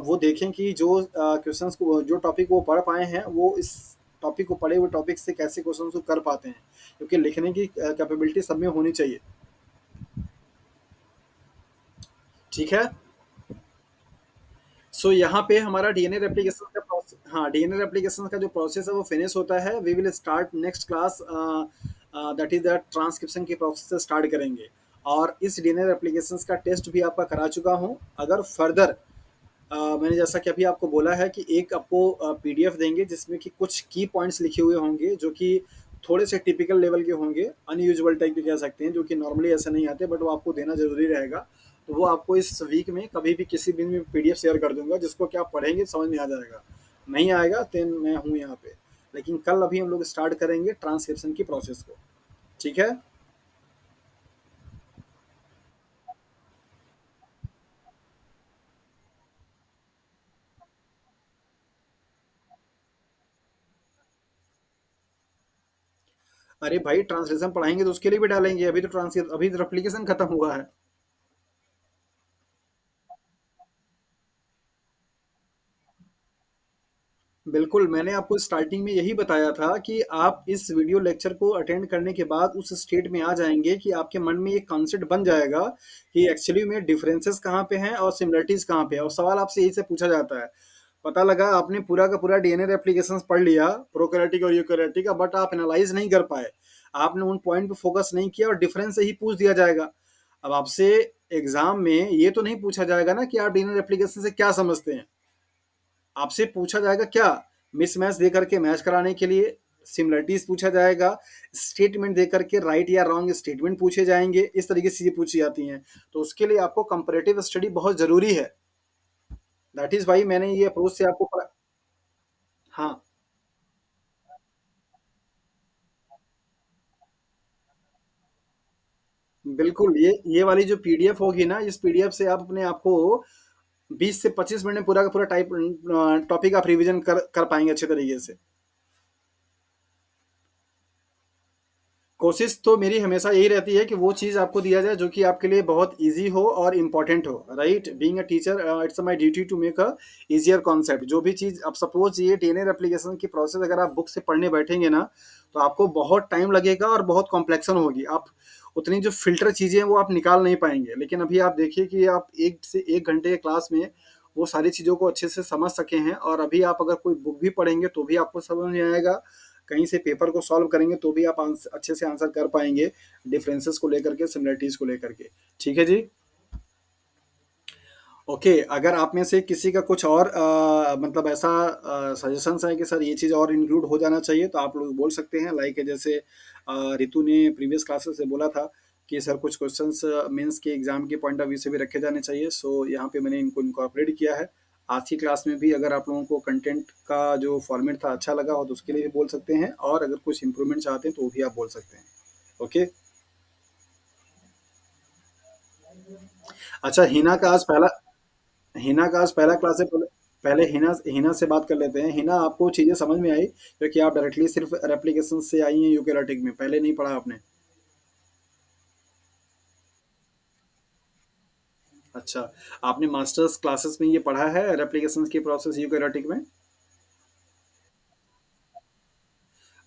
S1: वो देखें कि जो क्वेश्चंस को, जो टॉपिक वो पढ़ पाए हैं, वो इस टॉपिक को पढ़े हुए टॉपिक से कैसे क्वेश्चंस को कर पाते हैं, क्योंकि लिखने की कैपेबिलिटी सब में होनी चाहिए। ठीक है। यहाँ पे हमारा डीएनए रेप्लिकेशन का प्रोसेस, हाँ डीएनए रेप्लिकेशन का जो प्रोसेस है वो फिनिश होता है। We will start next class, that is the transcription के प्रोसेस से स्टार्ट करेंगे। और इस डीएनए रेप्लिकेशन का टेस्ट भी आपका करा चुका हूँ। अगर फर्दर मैंने जैसा कि अभी आपको बोला है कि एक आपको पीडीएफ देंगे जिसमें कि कुछ की पॉइंट्स लिखे हुए होंगे जो कि थोड़े से टिपिकल लेवल के होंगे, अनयूजुअल टाइप के कह सकते हैं, जो कि नॉर्मली ऐसे नहीं आते, बट वो आपको देना जरूरी रहेगा। तो वो आपको इस वीक में कभी भी किसी दिन में पीडीएफ शेयर कर दूंगा, जिसको क्या पढ़ेंगे समझ में आ जाएगा। नहीं आएगा तो मैं हूँ यहाँ पे। लेकिन कल अभी हम लोग स्टार्ट करेंगे ट्रांसक्रिप्शन की प्रोसेस को। ठीक है। अरे भाई, ट्रांसलेशन पढ़ाएंगे तो उसके लिए भी डालेंगे, अभी तो ट्रांसलेशन, अभी तो एप्लीकेशन खत्म हुआ है। बिल्कुल, मैंने आपको स्टार्टिंग में यही बताया था कि आप इस वीडियो लेक्चर को अटेंड करने के बाद उस स्टेट में आ जाएँगे कि आपके मन में एक कॉन्सेप्ट बन जाएगा कि एक्चुअली में डिफरेंसेस कहाँ पे हैं और सिमिलरिटीज़ कहाँ पे है, और सवाल आपसे यही से पूछा जाता है। पता लगा आपने पूरा का पूरा डीएनए एप्लीकेशंस पढ़ लिया, प्रोकैरियोटिक और यूकैरियोटिक का, बट आप एनालाइज़ नहीं कर पाए। आपने उन पॉइंट पे फोकस नहीं किया और डिफरेंस से ही पूछ दिया जाएगा। अब आपसे एग्ज़ाम में ये तो नहीं पूछा जाएगा ना कि आप डीएनए एप्लीकेशन से क्या समझते हैं? आपसे पूछा जाएगा क्या, मिसमैच दे करके मैच कराने के लिए, सिमिलरिटीज पूछा जाएगा, स्टेटमेंट दे करके राइट या रॉन्ग स्टेटमेंट पूछे जाएंगे, इस तरीके से चीजें पूछी जाती हैं। तो उसके लिए आपको कंपैरेटिव स्टडी बहुत जरूरी है। दैट इज भाई मैंने ये अप्रोच से आपको हाँ बिल्कुल, ये वाली जो पीडीएफ होगी ना, इस पीडीएफ से आप अपने आप को 20 से 25 मिनट में पूरा का पूरा टाइप टॉपिक आप रिवीजन कर पाएंगे अच्छे तरीके से। कोशिश तो मेरी हमेशा यही रहती है कि वो चीज़ आपको दिया जाए जो कि आपके लिए बहुत ईजी हो और इम्पोर्टेंट हो। Right, being a teacher it's my duty to make a easier concept. जो भी चीज़, अब सपोज ये डीएनए एप्लीकेशन की प्रोसेस अगर आप बुक से पढ़ने बैठेंगे ना, तो आपको बहुत टाइम लगेगा और बहुत कॉम्प्लेक्सन होगी। आप उतनी जो फिल्टर चीज़ें हैं वो आप निकाल नहीं पाएंगे। लेकिन अभी आप देखिए कि आप 1 से 1 घंटे के क्लास में वो सारी चीज़ों को अच्छे से समझ सके हैं, और अभी आप अगर कोई बुक भी पढ़ेंगे तो भी आपको समझ में आएगा। कहीं से पेपर को सॉल्व करेंगे तो भी आप अच्छे से आंसर कर पाएंगे, डिफरेंसेस को लेकर के, सिमिलरिटीज को लेकर के। ठीक है जी। ओके, अगर आप में से किसी का कुछ और मतलब ऐसा सजेशंस है कि सर ये चीज़ और इंक्लूड हो जाना चाहिए, तो आप लोग बोल सकते हैं। लाइक जैसे रितु ने प्रीवियस क्लासेस से बोला था कि सर कुछ क्वेश्चंस मेंस के एग्जाम के पॉइंट ऑफ व्यू से भी रखे जाने चाहिए, सो यहाँ पे मैंने इनको इनकॉर्पोरेट किया है। आज की क्लास में भी अगर आप लोगों को कंटेंट का जो फॉर्मेट था अच्छा लगा हो तो उसके लिए भी बोल सकते हैं, और अगर कुछ इंप्रूवमेंट चाहते हैं तो वो भी आप बोल सकते हैं। ओके। अच्छा, हिना का आज पहला क्लास है। पहले पहले हिना हिना से बात कर लेते हैं। हिना, आपको चीजें समझ में आई क्योंकि आप डायरेक्टली सिर्फ रेप्लिकेशन से आई हैं यूकेरेटिक में, पहले नहीं पढ़ा आपने? अच्छा, आपने मास्टर्स क्लासेस में ये पढ़ा है रेप्लिकेशन की प्रोसेस यूकेरेटिक में?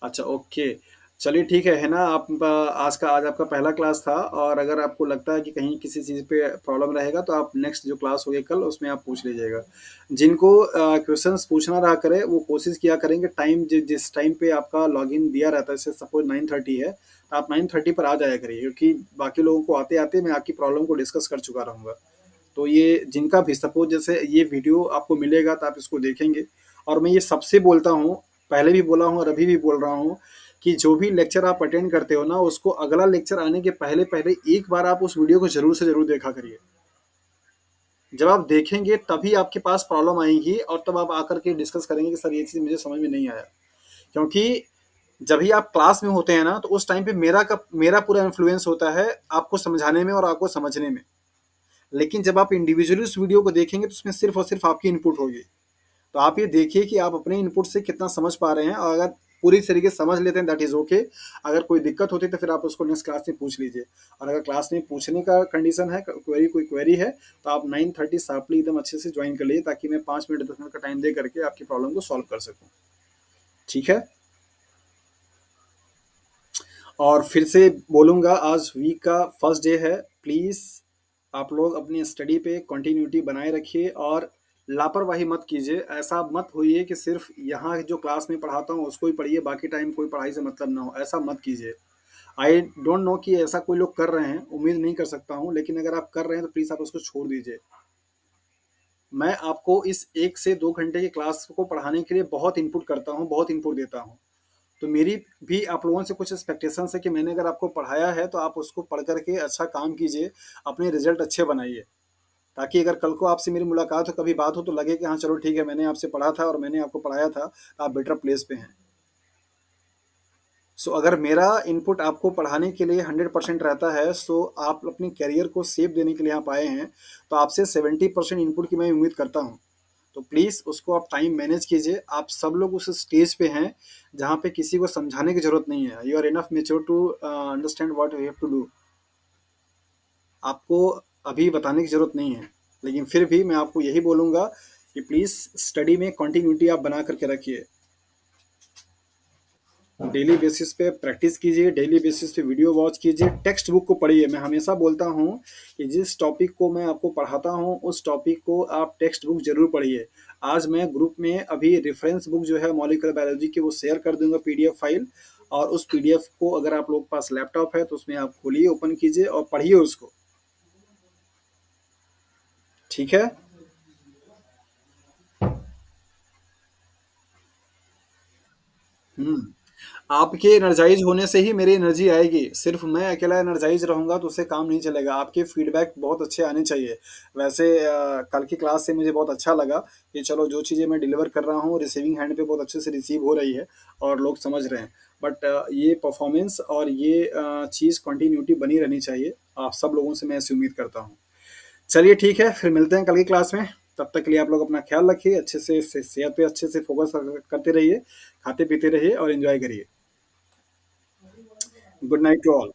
S1: अच्छा, ओके। चलिए ठीक है ना, आप आज आपका पहला क्लास था, और अगर आपको लगता है कि कहीं किसी चीज़ पे प्रॉब्लम रहेगा तो आप नेक्स्ट जो क्लास होगी कल उसमें आप पूछ लीजिएगा। जिनको क्वेश्चंस पूछना रहा करे वो कोशिश किया करेंगे टाइम जिस टाइम पे आपका लॉगिन दिया रहता है, जैसे सपोज 9:30 है तो आप 9:30 पर आ जाया करिए, क्योंकि बाकी लोगों को आते आते मैं आपकी प्रॉब्लम को डिस्कस कर चुका रहूँगा। तो ये जिनका भी सपोज जैसे ये वीडियो आपको मिलेगा तो आप इसको देखेंगे। और मैं ये सबसे बोलता हूँ, पहले भी बोला हूँ और अभी भी बोल रहा हूँ, कि जो भी लेक्चर आप अटेंड करते हो ना, उसको अगला लेक्चर आने के पहले पहले एक बार आप उस वीडियो को जरूर से जरूर देखा करिए। जब आप देखेंगे तभी आपके पास प्रॉब्लम आएगी, और तब आप आकर के डिस्कस करेंगे कि सर ये चीज़ मुझे समझ में नहीं आया। क्योंकि जब भी आप क्लास में होते हैं ना, तो उस टाइम पे मेरा पूरा इन्फ्लुएंस होता है आपको समझाने में और आपको समझने में। लेकिन जब आप इंडिविजुअली उस वीडियो को देखेंगे तो उसमें सिर्फ और सिर्फ आपकी इनपुट होगी। तो आप ये देखिए कि आप अपने इनपुट से कितना समझ पा रहे हैं, और अगर पूरी तरीके से समझ लेते हैं दैट इज़ ओके। अगर कोई दिक्कत होती है तो फिर आप उसको नेक्स्ट क्लास में पूछ लीजिए। और अगर क्लास में पूछने का कंडीशन है, कोई क्वेरी है, तो आप 9:30 शार्पली एकदम अच्छे से ज्वाइन कर लीजिए, ताकि मैं 5 मिनट 10 मिनट का टाइम दे करके आपकी प्रॉब्लम को सॉल्व कर सकूँ। ठीक है। और फिर से बोलूँगा, आज वीक का फर्स्ट डे है। प्लीज़ आप लोग अपनी स्टडी पे कंटिन्यूटी बनाए रखिए, और लापरवाही मत कीजिए। ऐसा मत होइए कि सिर्फ यहाँ जो क्लास में पढ़ाता हूँ उसको ही पढ़िए, बाकी टाइम कोई पढ़ाई से मतलब ना हो, ऐसा मत कीजिए। आई डोंट नो कि ऐसा कोई लोग कर रहे हैं, उम्मीद नहीं कर सकता हूँ, लेकिन अगर आप कर रहे हैं तो प्लीज़ आप उसको छोड़ दीजिए। मैं आपको इस 1 से 2 घंटे की क्लास को पढ़ाने के लिए बहुत इनपुट करता हूँ, बहुत इनपुट देता हूँ। तो मेरी भी आप लोगों से कुछ एक्सपेक्टेशंस है कि मैंने अगर आपको पढ़ाया है तो आप उसको पढ़ करके अच्छा काम कीजिए, अपने रिजल्ट अच्छे बनाइए, ताकि अगर कल को आपसे मेरी मुलाकात हो, कभी बात हो, तो लगे कि हाँ चलो ठीक है, मैंने आपसे पढ़ा था और मैंने आपको पढ़ाया था, आप बेटर प्लेस पे हैं। सो अगर मेरा इनपुट आपको पढ़ाने के लिए 100% रहता है, सो आप अपने करियर को सेव देने के लिए यहाँ आए हैं, तो आपसे 70% इनपुट की मैं उम्मीद करता हूँ। तो प्लीज़ उसको आप टाइम मैनेज कीजिए। आप सब लोग उस स्टेज पे हैं जहाँ पे किसी को समझाने की ज़रूरत नहीं है। You are enough mature to understand what you have to do. आपको अभी बताने की ज़रूरत नहीं है। लेकिन फिर भी मैं आपको यही बोलूँगा कि प्लीज़ स्टडी में कंटिन्यूटी आप बना करके रखिए। डेली बेसिस पे प्रैक्टिस कीजिए, डेली बेसिस पे वीडियो वॉच कीजिए, टेक्स्ट बुक को पढ़िए। मैं हमेशा बोलता हूँ कि जिस टॉपिक को मैं आपको पढ़ाता हूँ उस टॉपिक को आप टेक्स्ट बुक जरूर पढ़िए। आज मैं ग्रुप में अभी रेफरेंस बुक जो है मॉलिक्यूलर बायोलॉजी की वो शेयर कर दूंगा, पीडीएफ फाइल। और उस पीडीएफ को अगर आप लोग के पास लैपटॉप है तो उसमें आप खोलिए, ओपन कीजिए और पढ़िए उसको। ठीक है। हम्म। आपके एनर्जाइज होने से ही मेरी एनर्जी आएगी। सिर्फ मैं अकेला एनर्जाइज रहूंगा तो उससे काम नहीं चलेगा। आपके फीडबैक बहुत अच्छे आने चाहिए। वैसे कल की क्लास से मुझे बहुत अच्छा लगा कि चलो जो चीज़ें मैं डिलीवर कर रहा हूँ रिसीविंग हैंड पे बहुत अच्छे से रिसीव हो रही है और लोग समझ रहे हैं। बट ये परफॉर्मेंस और ये चीज़ कंटिन्यूटी बनी रहनी चाहिए। आप सब लोगों से मैं ऐसी उम्मीद करता हूँ। चलिए ठीक है, फिर मिलते हैं कल की क्लास में। तब तक के लिए आप लोग अपना ख्याल रखिए, अच्छे से सेहत पे अच्छे से फोकस करते रहिए, खाते पीते रहिए और एंजॉय करिए। Good night to all.